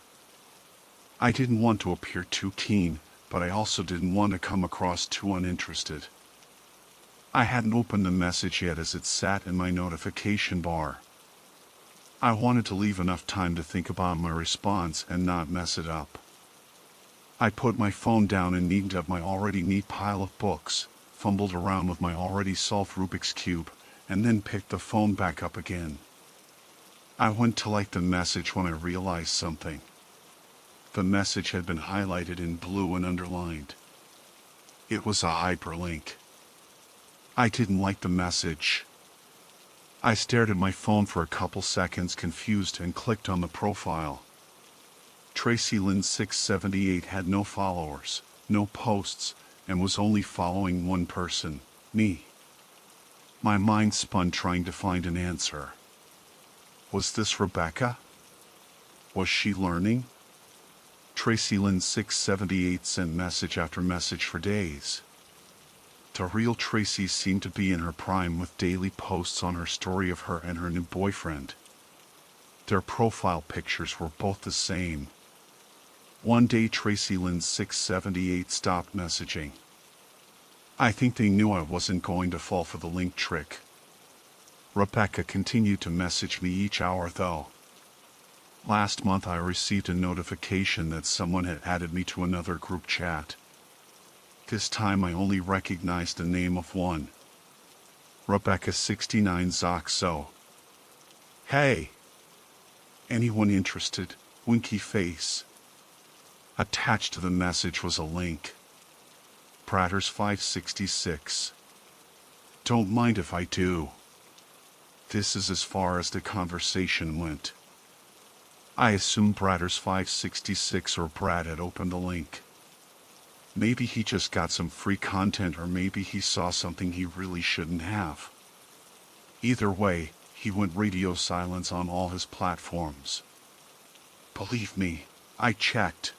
I didn't want to appear too keen, but I also didn't want to come across too uninterested. I hadn't opened the message yet as it sat in my notification bar. I wanted to leave enough time to think about my response and not mess it up. I put my phone down and neatened up my already neat pile of books, fumbled around with my already solved Rubik's Cube, and then picked the phone back up again. I went to like the message when I realized something. The message had been highlighted in blue and underlined. It was a hyperlink. I didn't like the message. I stared at my phone for a couple seconds confused and clicked on the profile. Tracy Lynn 678 had no followers, no posts, and was only following one person, me. My mind spun trying to find an answer. Was this Rebecca? Was she learning? Tracy Lynn 678 sent message after message for days. The real Tracy seemed to be in her prime with daily posts on her story of her and her new boyfriend. Their profile pictures were both the same. One day Tracy Lynn 678 stopped messaging. I think they knew I wasn't going to fall for the link trick. Rebecca continued to message me each hour though. Last month I received a notification that someone had added me to another group chat. This time I only recognized the name of one. Rebecca 69 Zoxo. Hey! Anyone interested? Winky face. Attached to the message was a link. Pratters 566. Don't mind if I do. This is as far as the conversation went. I assumed Pratters 566 or Brad had opened the link. Maybe he just got some free content or maybe he saw something he really shouldn't have. Either way, he went radio silence on all his platforms. Believe me, I checked.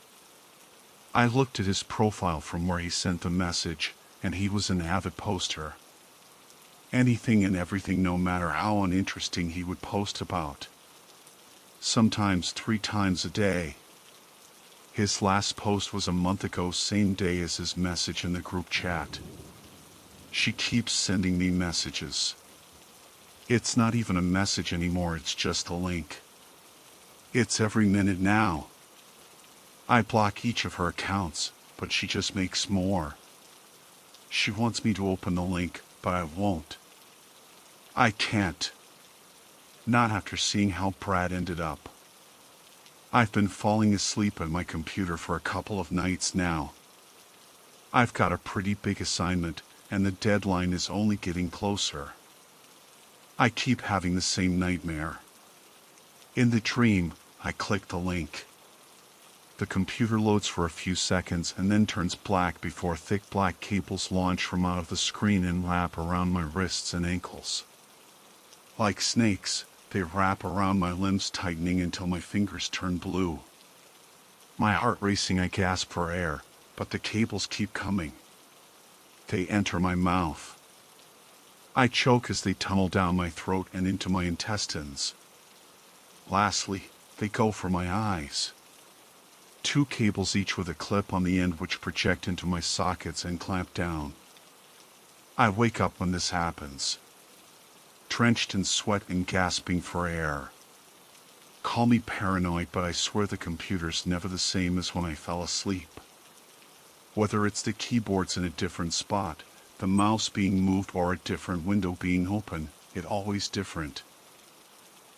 I looked at his profile from where he sent the message, and he was an avid poster. Anything and everything, no matter how uninteresting, he would post about. Sometimes 3 times a day. His last post was a month ago, same day as his message in the group chat. She keeps sending me messages. It's not even a message anymore, it's just a link. It's every minute now. I block each of her accounts, but she just makes more. She wants me to open the link, but I won't. I can't. Not after seeing how Brad ended up. I've been falling asleep at my computer for a couple of nights now. I've got a pretty big assignment, and the deadline is only getting closer. I keep having the same nightmare. In the dream, I click the link. The computer loads for a few seconds and then turns black before thick black cables launch from out of the screen and wrap around my wrists and ankles. Like snakes, they wrap around my limbs, tightening until my fingers turn blue. My heart racing, I gasp for air, but the cables keep coming. They enter my mouth. I choke as they tunnel down my throat and into my intestines. Lastly, they go for my eyes. 2 cables each with a clip on the end which project into my sockets and clamp down. I wake up when this happens. Drenched in sweat and gasping for air. Call me paranoid, but I swear the computer's never the same as when I fell asleep. Whether it's the keyboards in a different spot, the mouse being moved, or a different window being open, it's always different.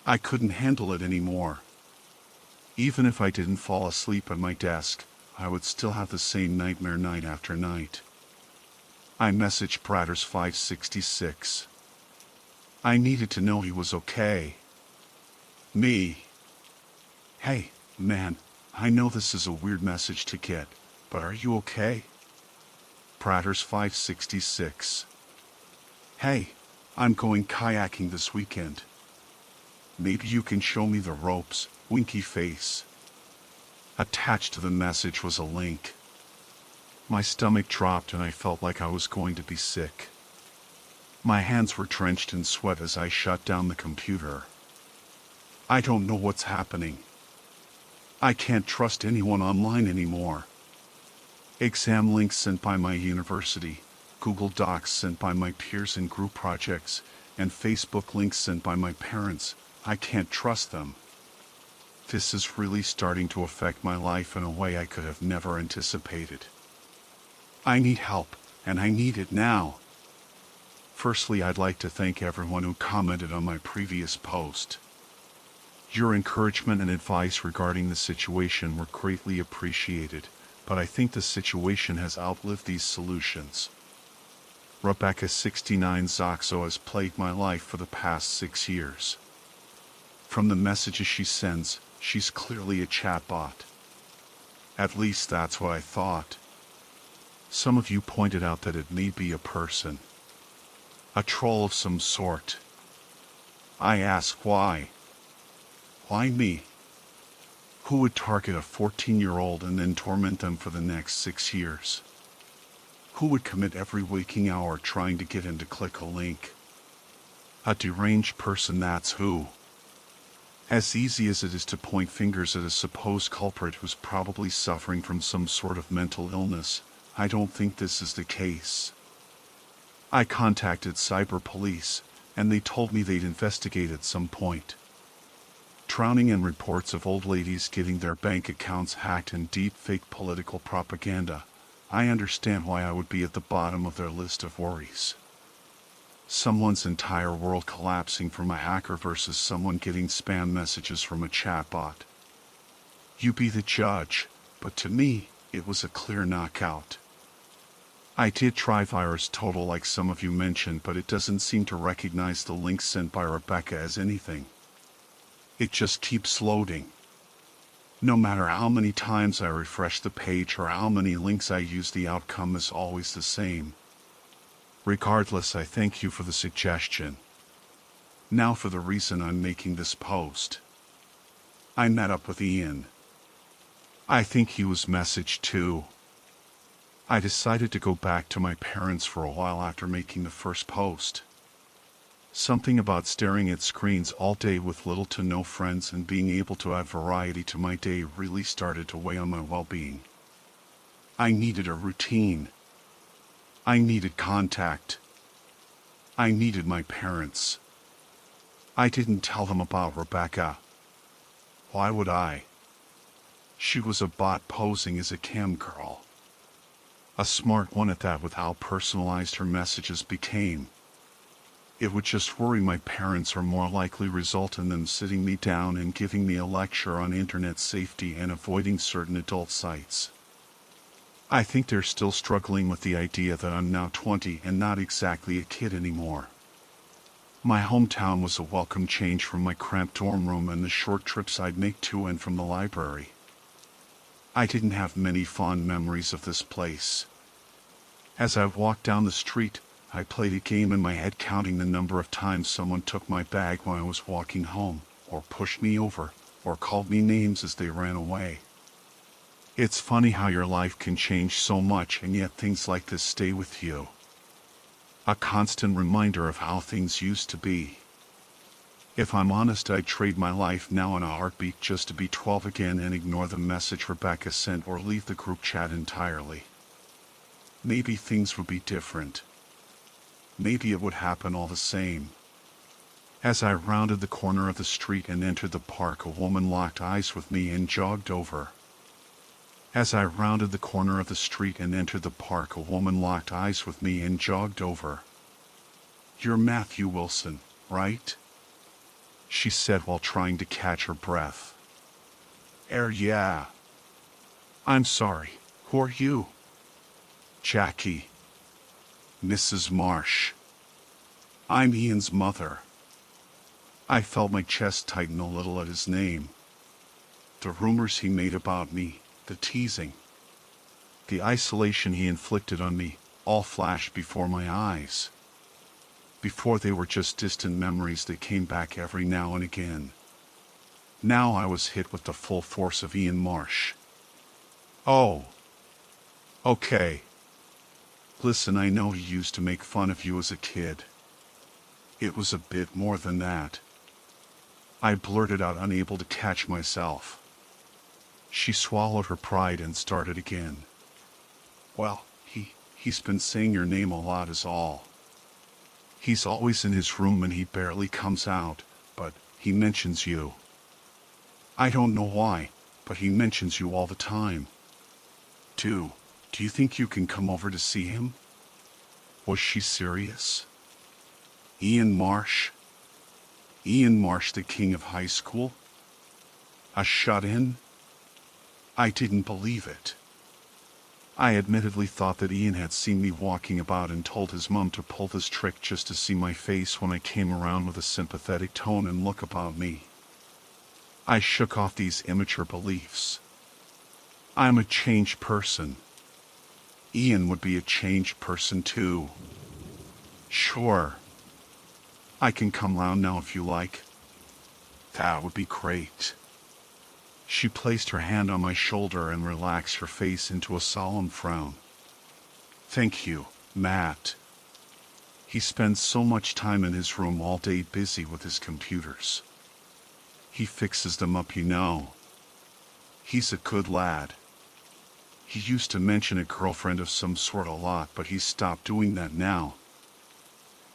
I couldn't handle it anymore. Even if I didn't fall asleep at my desk, I would still have the same nightmare night after night. I messaged Pratters 566. I needed to know he was okay. Me. Hey, man, I know this is a weird message to get, but are you okay? Pratters 566. Hey, I'm going kayaking this weekend. Maybe you can show me the ropes, winky face. Attached to the message was a link. My stomach dropped and I felt like I was going to be sick. My hands were drenched in sweat as I shut down the computer. I don't know what's happening. I can't trust anyone online anymore. Exam link sent by my university. Google Docs sent by my peers in group projects, and Facebook links sent by my parents. I can't trust them. This is really starting to affect my life in a way I could have never anticipated. I need help, and I need it now. Firstly, I'd like to thank everyone who commented on my previous post. Your encouragement and advice regarding the situation were greatly appreciated, but I think the situation has outlived these solutions. Rebecca 69 Zoxo has plagued my life for the past 6 years. From the messages she sends, she's clearly a chatbot. At least that's what I thought. Some of you pointed out that it may be a person. A troll of some sort. I ask why? Why me? Who would target a 14-year-old and then torment them for the next 6 years? Who would commit every waking hour trying to get him to click a link? A deranged person, that's who. As easy as it is to point fingers at a supposed culprit who's probably suffering from some sort of mental illness, I don't think this is the case. I contacted cyber police, and they told me they'd investigate at some point. Drowning in reports of old ladies getting their bank accounts hacked and deep fake political propaganda, I understand why I would be at the bottom of their list of worries. Someone's entire world collapsing from a hacker versus someone getting spam messages from a chatbot. You be the judge, but to me, it was a clear knockout. I did try Virus Total like some of you mentioned, but it doesn't seem to recognize the link sent by Rebecca as anything. It just keeps loading. No matter how many times I refresh the page or how many links I use, the outcome is always the same. Regardless, I thank you for the suggestion. Now for the reason I'm making this post. I met up with Ian. I think he was messaged too. I decided to go back to my parents for a while after making the first post. Something about staring at screens all day with little to no friends and being able to add variety to my day really started to weigh on my well-being. I needed a routine. I needed contact. I needed my parents. I didn't tell them about Rebecca. Why would I? She was a bot posing as a cam girl. A smart one at that, with how personalized her messages became. It would just worry my parents, or more likely result in them sitting me down and giving me a lecture on internet safety and avoiding certain adult sites. I think they're still struggling with the idea that I'm now 20 and not exactly a kid anymore. My hometown was a welcome change from my cramped dorm room and the short trips I'd make to and from the library. I didn't have many fond memories of this place. As I walked down the street, I played a game in my head, counting the number of times someone took my bag when I was walking home, or pushed me over, or called me names as they ran away. It's funny how your life can change so much, and yet things like this stay with you. A constant reminder of how things used to be. If I'm honest, I'd trade my life now in a heartbeat just to be 12 again and ignore the message Rebecca sent or leave the group chat entirely. Maybe things would be different. Maybe it would happen all the same. As I rounded the corner of the street and entered the park, a woman locked eyes with me and jogged over. As I rounded the corner of the street and entered the park, a woman locked eyes with me and jogged over. "You're Matthew Wilson, right?" she said while trying to catch her breath. Yeah. I'm sorry, who are you?" "Jackie. Mrs. Marsh. I'm Ian's mother." I felt my chest tighten a little at his name. The rumors he made about me, the teasing, the isolation he inflicted on me, all flashed before my eyes. Before, they were just distant memories that came back every now and again. Now I was hit with the full force of Ian Marsh. "Oh. Okay. Listen, I know he used to make fun of you as a kid. It was a bit more than that." I blurted out, unable to catch myself. She swallowed her pride and started again. "Well, He's been saying your name a lot is all. He's always in his room and he barely comes out, but he mentions you. I don't know why, but he mentions you all the time. Do you think you can come over to see him? Was she serious? Ian Marsh? Ian Marsh, the king of high school? A shut-in? I didn't believe it. I admittedly thought that Ian had seen me walking about and told his mom to pull this trick just to see my face when I came around with a sympathetic tone and look about me. I shook off these immature beliefs. I'm a changed person. Ian would be a changed person too. Sure. I can come round now if you like. That would be great. She placed her hand on my shoulder and relaxed her face into a solemn frown. Thank you, Matt. He spends so much time in his room all day busy with his computers. He fixes them up, you know. He's a good lad. He used to mention a girlfriend of some sort a lot, but he's stopped doing that now.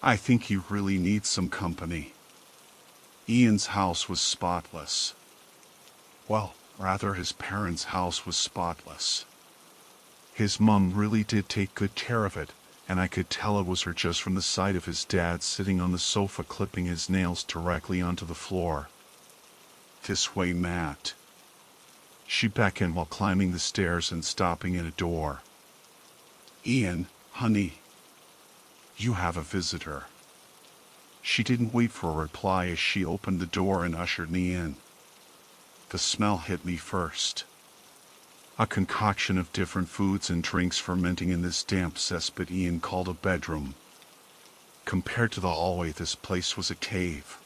I think he really needs some company. Ian's house was spotless. Well, rather his parents' house was spotless. His mum really did take good care of it, and I could tell it was her just from the sight of his dad sitting on the sofa clipping his nails directly onto the floor. This way, Matt. She beckoned while climbing the stairs and stopping at a door. Ian, honey. You have a visitor. She didn't wait for a reply as she opened the door and ushered me in. The smell hit me first. A concoction of different foods and drinks fermenting in this damp cesspit Ian called a bedroom. Compared to the hallway, this place was a cave.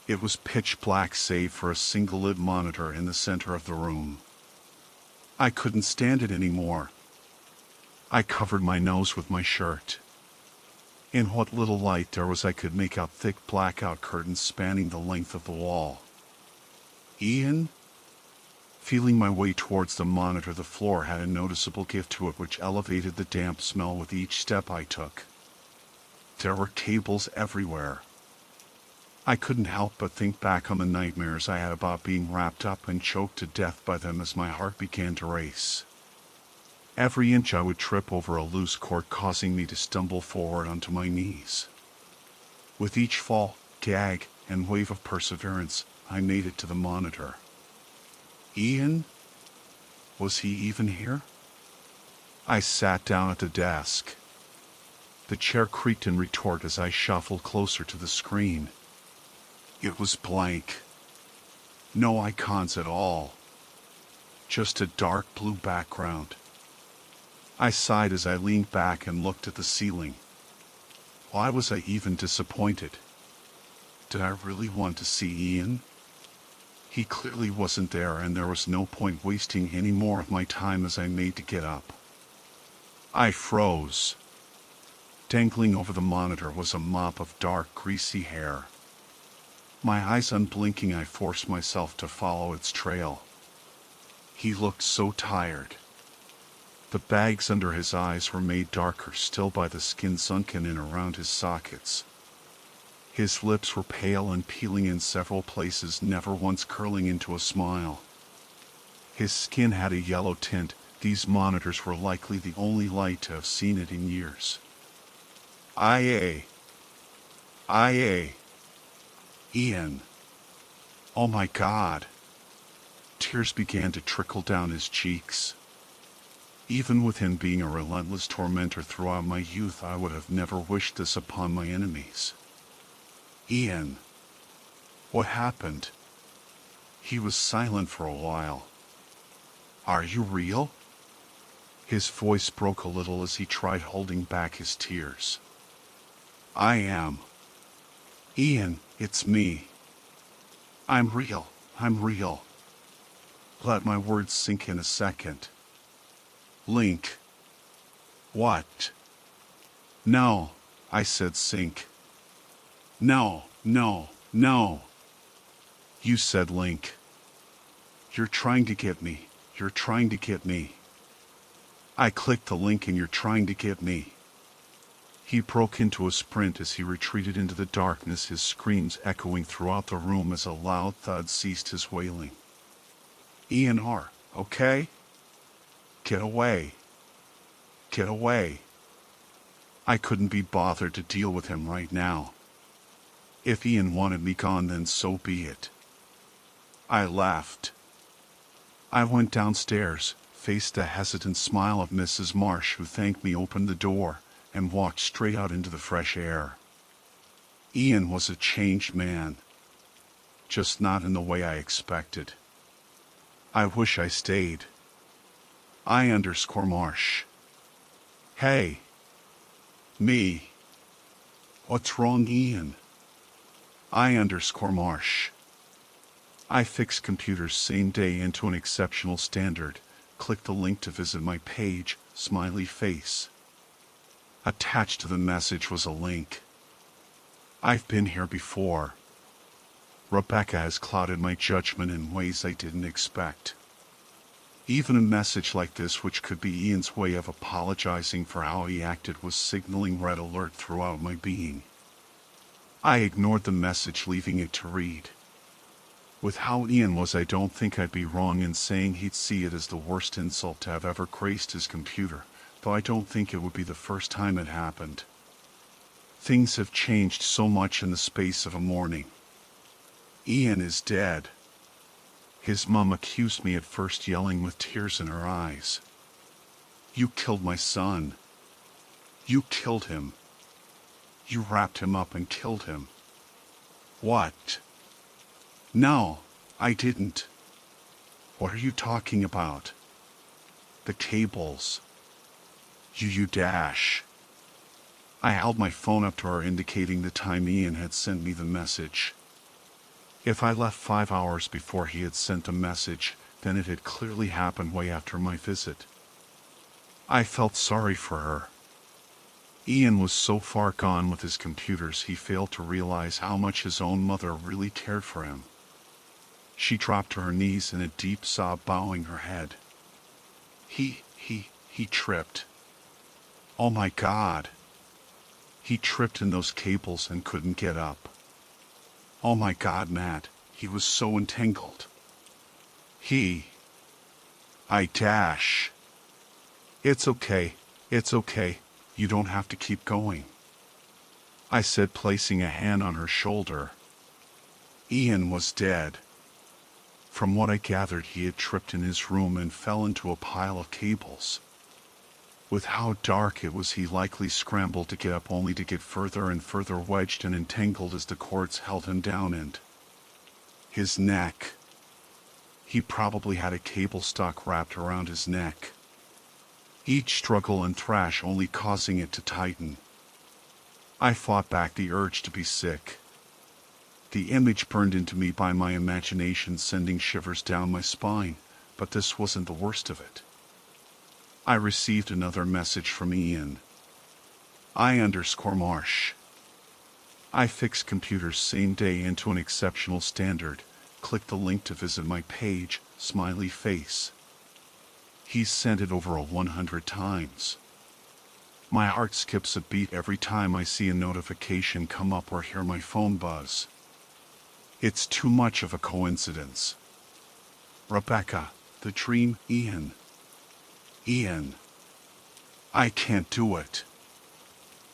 It was pitch black save for a single lit monitor in the center of the room. I couldn't stand it anymore. I covered my nose with my shirt. In what little light there was I could make out thick blackout curtains spanning the length of the wall. Ian? Feeling my way towards the monitor, the floor had a noticeable gift to it which elevated the damp smell with each step I took. There were tables everywhere. I couldn't help but think back on the nightmares I had about being wrapped up and choked to death by them as my heart began to race. Every inch I would trip over a loose cord, causing me to stumble forward onto my knees. With each fall, gag, and wave of perseverance, I made it to the monitor. Ian? Was he even here? I sat down at the desk. The chair creaked in retort as I shuffled closer to the screen. It was blank. No icons at all. Just a dark blue background. I sighed as I leaned back and looked at the ceiling. Why was I even disappointed? Did I really want to see Ian? He clearly wasn't there, and there was no point wasting any more of my time as I made to get up. I froze. Dangling over the monitor was a mop of dark, greasy hair. My eyes unblinking, I forced myself to follow its trail. He looked so tired. The bags under his eyes were made darker still by the skin sunken in around his sockets. His lips were pale and peeling in several places, never once curling into a smile. His skin had a yellow tint. These monitors were likely the only light to have seen it in years. IA. Ian. Oh my God. Tears began to trickle down his cheeks. Even with him being a relentless tormentor throughout my youth, I would have never wished this upon my enemies. Ian. What happened? He was silent for a while. Are you real? His voice broke a little as he tried holding back his tears. I am. Ian, it's me. I'm real. Let my words sink in a second. Link. What? No, I said sink. No. You said Link. You're trying to get me. I clicked the link and you're trying to get me. He broke into a sprint as he retreated into the darkness, his screams echoing throughout the room as a loud thud ceased his wailing. Ian R., okay? Get away. Get away. I couldn't be bothered to deal with him right now. If Ian wanted me gone, then so be it. I laughed. I went downstairs, faced the hesitant smile of Mrs. Marsh, who thanked me, opened the door, and walked straight out into the fresh air. Ian was a changed man. Just not in the way I expected. I wish I stayed. I_Marsh. Hey. Me. What's wrong, Ian? I_Marsh. I fixed computers same day into an exceptional standard. Click the link to visit my page, smiley face. Attached to the message was a link. I've been here before. Rebecca has clouded my judgment in ways I didn't expect. Even a message like this, which could be Ian's way of apologizing for how he acted, was signaling red alert throughout my being. I ignored the message, leaving it to read. With how Ian was, I don't think I'd be wrong in saying he'd see it as the worst insult to have ever graced his computer, though I don't think it would be the first time it happened. Things have changed so much in the space of a morning. Ian is dead. His mom accused me at first, yelling with tears in her eyes. You killed my son. You killed him. You wrapped him up and killed him. What? No, I didn't. What are you talking about? The cables. You dash. I held my phone up to her, indicating the time Ian had sent me the message. If I left 5 hours before he had sent the message, then it had clearly happened way after my visit. I felt sorry for her. Ian was so far gone with his computers, he failed to realize how much his own mother really cared for him. She dropped to her knees in a deep sob, bowing her head. He tripped. Oh my God. He tripped in those cables and couldn't get up. Oh my God, Matt, he was so entangled. I dash. It's okay, you don't have to keep going, I said, placing a hand on her shoulder. Ian was dead. From what I gathered, he had tripped in his room and fell into a pile of cables. With how dark it was, he likely scrambled to get up, only to get further and further wedged and entangled as the cords held him down, and his neck. He probably had a cable stock wrapped around his neck. Each struggle and thrash only causing it to tighten. I fought back the urge to be sick. The image burned into me by my imagination, sending shivers down my spine, but this wasn't the worst of it. I received another message from Ian. I_Marsh. I fixed computers same day into an exceptional standard. Click the link to visit my page, smiley face. He's sent it over 100 times. My heart skips a beat every time I see a notification come up or hear my phone buzz. It's too much of a coincidence. Rebecca, the dream, Ian. I can't do it.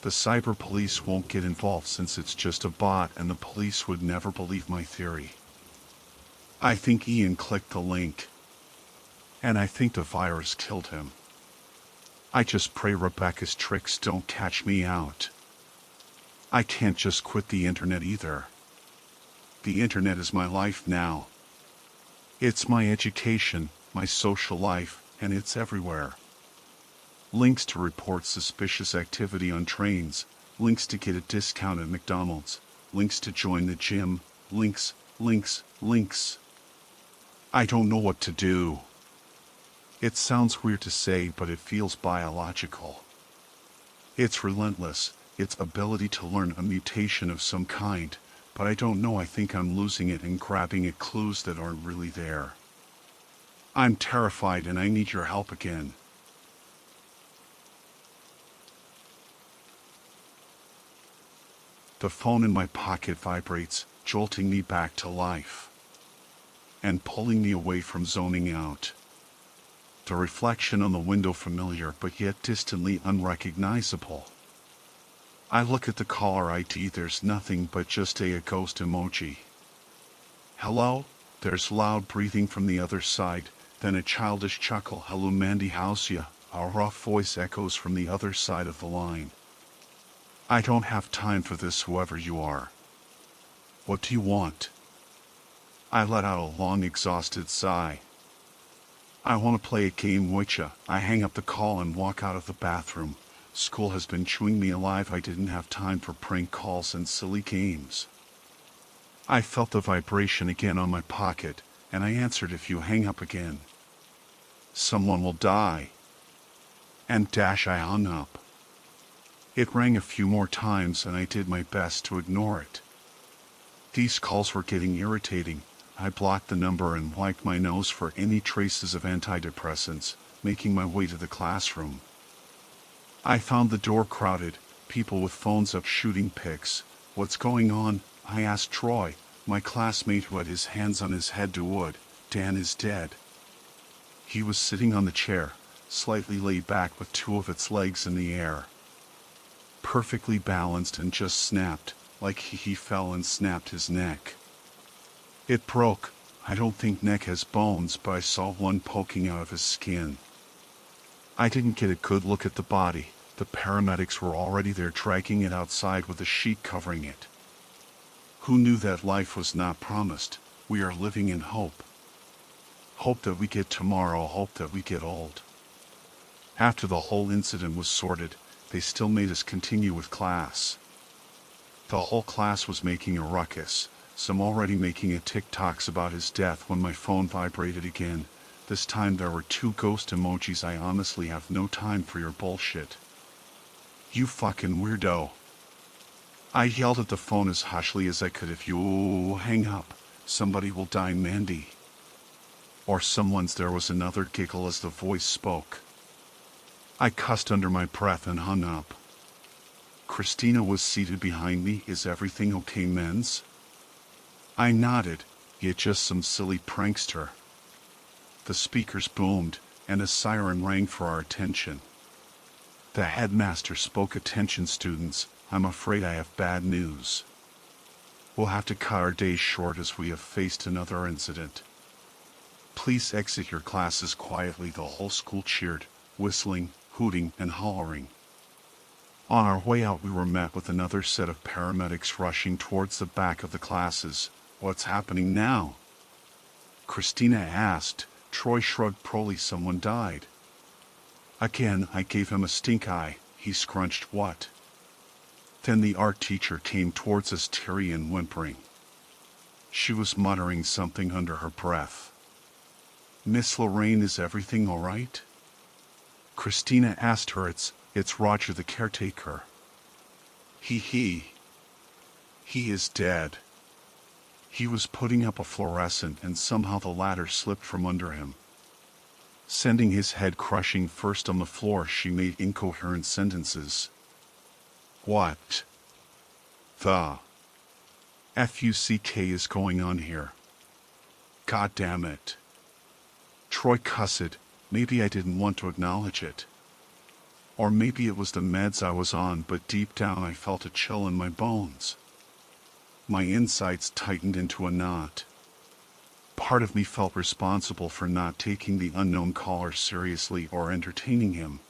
The cyber police won't get involved since it's just a bot, and the police would never believe my theory. I think Ian clicked the link. And I think the virus killed him. I just pray Rebecca's tricks don't catch me out. I can't just quit the internet either. The internet is my life now. It's my education, my social life, and it's everywhere. Links to report suspicious activity on trains, links to get a discount at McDonald's, links to join the gym, links. I don't know what to do. It sounds weird to say, but it feels biological. It's relentless, its ability to learn a mutation of some kind, but I don't know, I think I'm losing it and grabbing at clues that aren't really there. I'm terrified and I need your help again. The phone in my pocket vibrates, jolting me back to life and pulling me away from zoning out. The reflection on the window familiar but yet distantly unrecognizable. I look at the caller ID, there's nothing but just a ghost emoji. Hello? There's loud breathing from the other side, then a childish chuckle. Hello Mandy, how's ya? A rough voice echoes from the other side of the line. I don't have time for this, whoever you are. What do you want? I let out a long exhausted sigh. I want to play a game with ya. I hang up the call and walk out of the bathroom. School has been chewing me alive. I didn't have time for prank calls and silly games. I felt the vibration again on my pocket, and I answered, if you hang up again, someone will die. And dash, I hung up. It rang a few more times and I did my best to ignore it. These calls were getting irritating. I blocked the number and wiped my nose for any traces of antidepressants, making my way to the classroom. I found the door crowded, people with phones up shooting pics. What's going on? I asked Troy, my classmate who had his hands on his head to wood. Dan is dead. He was sitting on the chair, slightly laid back with two of its legs in the air. Perfectly balanced and just snapped, like he fell and snapped his neck. It broke. I don't think neck has bones, but I saw one poking out of his skin. I didn't get a good look at the body. The paramedics were already there, dragging it outside with a sheet covering it. Who knew that life was not promised? We are living in hope. Hope that we get tomorrow, hope that we get old. After the whole incident was sorted, they still made us continue with class. The whole class was making a ruckus, some already making a TikToks about his death when my phone vibrated again. This time there were 2 ghost emojis. I honestly have no time for your bullshit. You fucking weirdo. I yelled at the phone as harshly as I could. If you hang up, somebody will die, Mandy. Or someone's. There was another giggle as the voice spoke. I cussed under my breath and hung up. Christina was seated behind me. Is everything okay, mens? I nodded. You're just some silly prankster. The speakers boomed, and a siren rang for our attention. The headmaster spoke. Attention students, I'm afraid I have bad news. We'll have to cut our days short as we have faced another incident. Please exit your classes quietly. The whole school cheered, whistling, hooting, and hollering. On our way out we were met with another set of paramedics rushing towards the back of the classes. What's happening now? Christina asked. Troy shrugged. Probably someone died. Again, I gave him a stink eye. He scrunched. What? Then the art teacher came towards us, teary and whimpering. She was muttering something under her breath. Miss Lorraine, is everything all right? Christina asked her. It's Roger, the caretaker. He is dead. He was putting up a fluorescent and somehow the ladder slipped from under him, sending his head crushing first on the floor. She made incoherent sentences. What the fuck is going on here? God damn it. Troy cussed. Maybe I didn't want to acknowledge it. Or maybe it was the meds I was on, but deep down I felt a chill in my bones. My insides tightened into a knot. Part of me felt responsible for not taking the unknown caller seriously or entertaining him.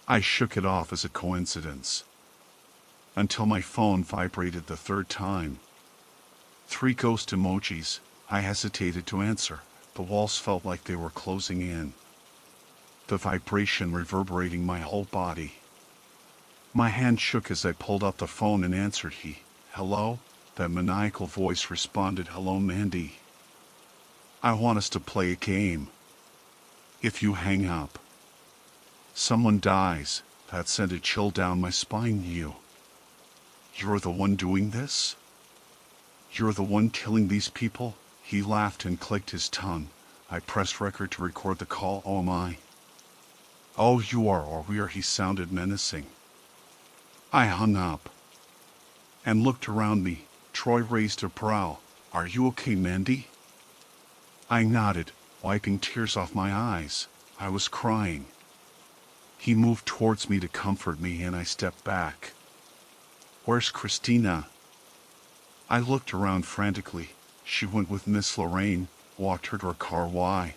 I shook it off as a coincidence. Until my phone vibrated the 3rd time. 3 ghost emojis. I hesitated to answer. The walls felt like they were closing in, the vibration reverberating my whole body. My hand shook as I pulled out the phone and answered. Hello? That maniacal voice responded. Hello, Mandy. I want us to play a game. If you hang up, someone dies. That sent a chill down my spine. You're the one doing this? You're the one killing these people? He laughed and clicked his tongue. I pressed record to record the call. Oh, am I? Oh, you are, or we are. He sounded menacing. I hung up. and looked around me. Troy raised a brow. "Are you okay, Mandy?" I nodded, wiping tears off my eyes. I was crying. He moved towards me to comfort me, and I stepped back. "Where's Christina?" I looked around frantically. She went with Miss Lorraine, walked her to her car. Why?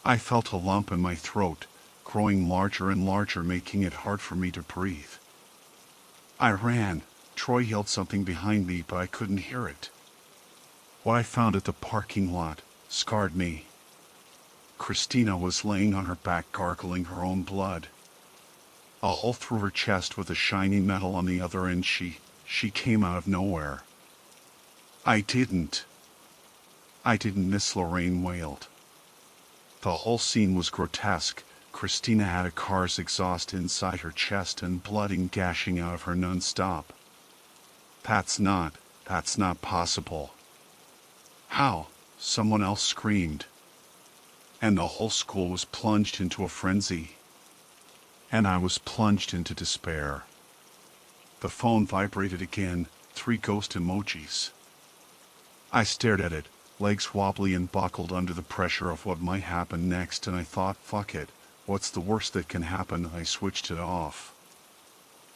I felt a lump in my throat, growing larger and larger, making it hard for me to breathe. I ran. Troy yelled something behind me, but I couldn't hear it. What I found at the parking lot scarred me. Christina was laying on her back, gargling her own blood. A hole through her chest with a shiny metal on the other end. She came out of nowhere. I didn't, Miss Lorraine wailed. The whole scene was grotesque. Christina had a car's exhaust inside her chest and blood gashing out of her non-stop. That's not possible. How? Someone else screamed. And the whole school was plunged into a frenzy. And I was plunged into despair. The phone vibrated again, 3 ghost emojis. I stared at it, legs wobbly and buckled under the pressure of what might happen next, and I thought, fuck it, what's the worst that can happen? I switched it off.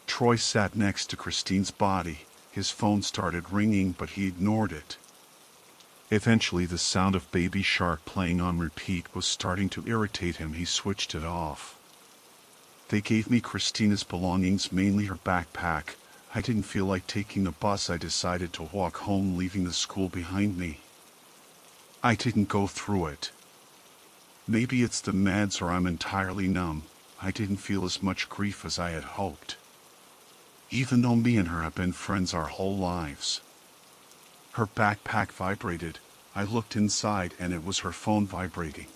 Troy sat next to Christine's body. His phone started ringing, but he ignored it. Eventually the sound of Baby Shark playing on repeat was starting to irritate him. He switched it off. They gave me Christina's belongings, mainly her backpack. I didn't feel like taking the bus. I decided to walk home, leaving the school behind me. I didn't go through it. Maybe it's the meds, or I'm entirely numb. I didn't feel as much grief as I had hoped. Even though me and her have been friends our whole lives. Her backpack vibrated. I looked inside, and it was her phone vibrating.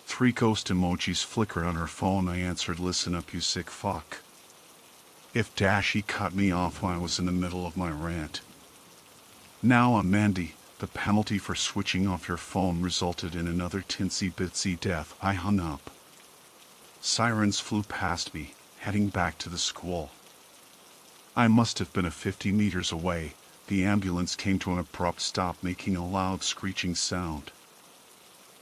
3 ghost emojis flickered on her phone. I answered, "Listen up, you sick fuck." If Dashy cut me off when I was in the middle of my rant. Now I'm Mandy. The penalty for switching off your phone resulted in another tinsy-bitsy death. I hung up. Sirens flew past me, heading back to the school. I must have been 50 meters away. The ambulance came to an abrupt stop, making a loud screeching sound.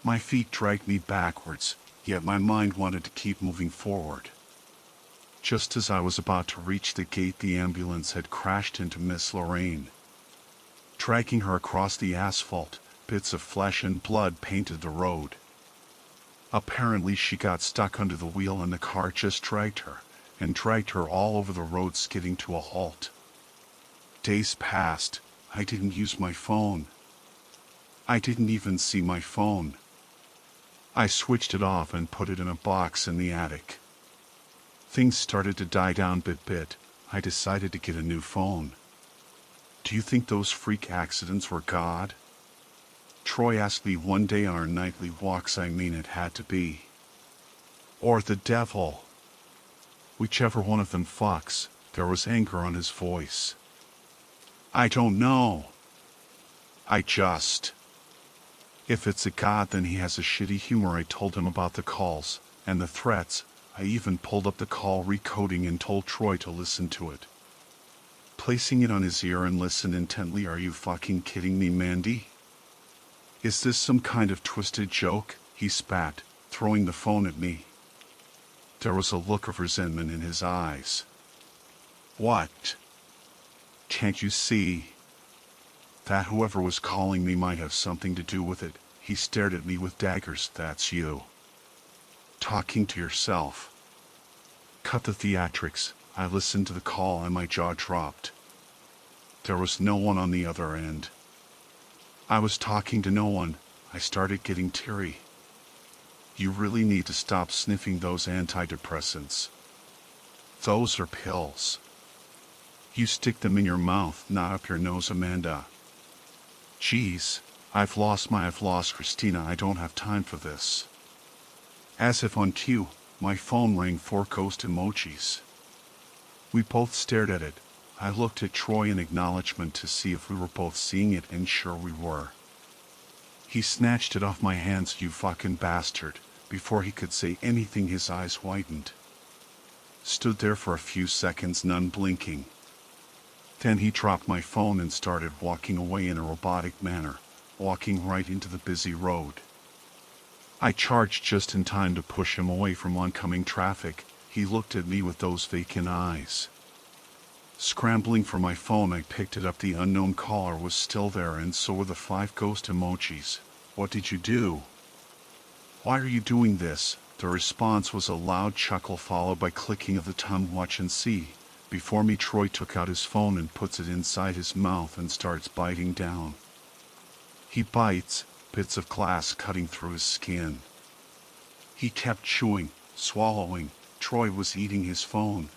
My feet dragged me backwards, yet my mind wanted to keep moving forward. Just as I was about to reach the gate, the ambulance had crashed into Miss Lorraine. Dragging her across the asphalt, bits of flesh and blood painted the road. Apparently she got stuck under the wheel, and the car just dragged her all over the road, skidding to a halt. Days passed. I didn't use my phone. I didn't even see my phone. I switched it off and put it in a box in the attic. Things started to die down bit. I decided to get a new phone. Do you think those freak accidents were God? Troy asked me one day on our nightly walks. I mean, it had to be. Or the devil. Whichever one of them fucks. There was anger on his voice. I don't know. If it's a god, then he has a shitty humor. I told him about the calls and the threats. I even pulled up the call recording and told Troy to listen to it. Placing it on his ear and listened intently. Are you fucking kidding me, Mandy? Is this some kind of twisted joke? He spat, throwing the phone at me. There was a look of resentment in his eyes. What? Can't you see that whoever was calling me might have something to do with it? He stared at me with daggers. That's you. Talking to yourself. Cut the theatrics. I listened to the call and my jaw dropped. There was no one on the other end. I was talking to no one. I started getting teary. You really need to stop sniffing those antidepressants. Those are pills. You stick them in your mouth, not up your nose, Amanda. Jeez, I've lost Christina. I don't have time for this. As if on cue, my phone rang. 4 ghost emojis. We both stared at it. I looked at Troy in acknowledgement to see if we were both seeing it, and sure we were. He snatched it off my hands. You fucking bastard. Before he could say anything, his eyes widened. Stood there for a few seconds, none blinking. Then he dropped my phone and started walking away in a robotic manner, walking right into the busy road. I charged just in time to push him away from oncoming traffic. He looked at me with those vacant eyes. Scrambling for my phone, I picked it up. The unknown caller was still there, and so were the 5 ghost emojis. "What did you do? Why are you doing this?" The response was a loud chuckle followed by clicking of the tongue. "Watch and see." Before me, Troy took out his phone and puts it inside his mouth and starts biting down. He bites, bits of glass cutting through his skin. He kept chewing, swallowing. Troy was eating his phone.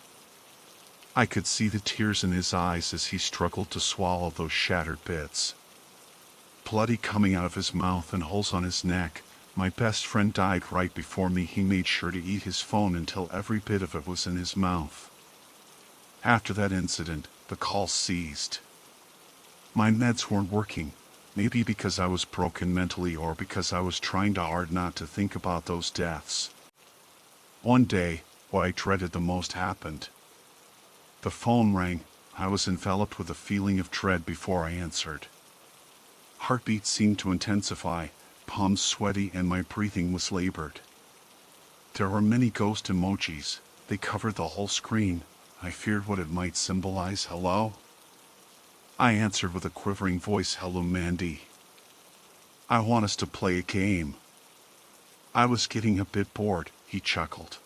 I could see the tears in his eyes as he struggled to swallow those shattered bits. Bloody coming out of his mouth and holes on his neck. My best friend died right before me. He made sure to eat his phone until every bit of it was in his mouth. After that incident, the call ceased. My meds weren't working, maybe because I was broken mentally or because I was trying hard not to think about those deaths. One day, what I dreaded the most happened. The phone rang. I was enveloped with a feeling of dread before I answered. Heartbeats seemed to intensify, palms sweaty, and my breathing was labored. There were many ghost emojis. They covered the whole screen. I feared what it might symbolize. "Hello?" I answered with a quivering voice. "Hello, Mandy. I want us to play a game." I was getting a bit bored, he chuckled.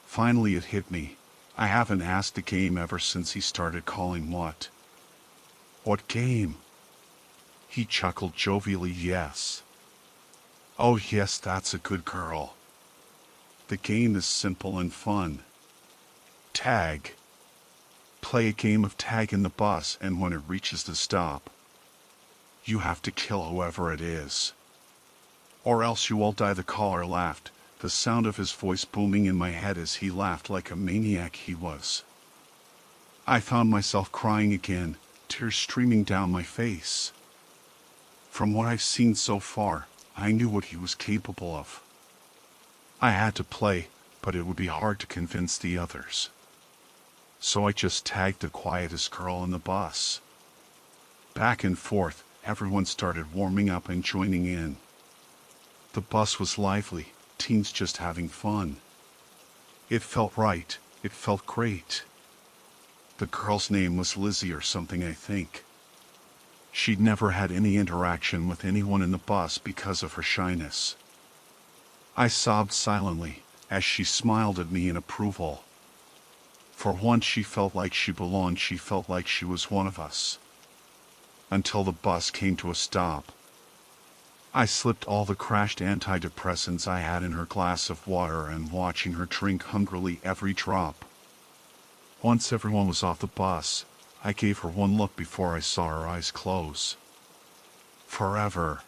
Finally it hit me. I haven't asked a game ever since he started calling. "What?" "What game?" He chuckled jovially. "Yes. Oh yes, that's a good girl. The game is simple and fun. Tag. Play a game of tag in the bus, and when it reaches the stop, you have to kill whoever it is, or else you all die." The caller laughed, the sound of his voice booming in my head as he laughed like a maniac he was. I found myself crying again, tears streaming down my face. From what I've seen so far, I knew what he was capable of. I had to play, but it would be hard to convince the others. So I just tagged the quietest girl in the bus. Back and forth, everyone started warming up and joining in. The bus was lively, teens just having fun. It felt right, it felt great. The girl's name was Lizzie or something, I think. She'd never had any interaction with anyone in the bus because of her shyness. I sobbed silently as she smiled at me in approval. For once she felt like she belonged. She felt like she was one of us. Until the bus came to a stop. I slipped all the crashed antidepressants I had in her glass of water and watching her drink hungrily every drop. Once everyone was off the bus, I gave her one look before I saw her eyes close. Forever.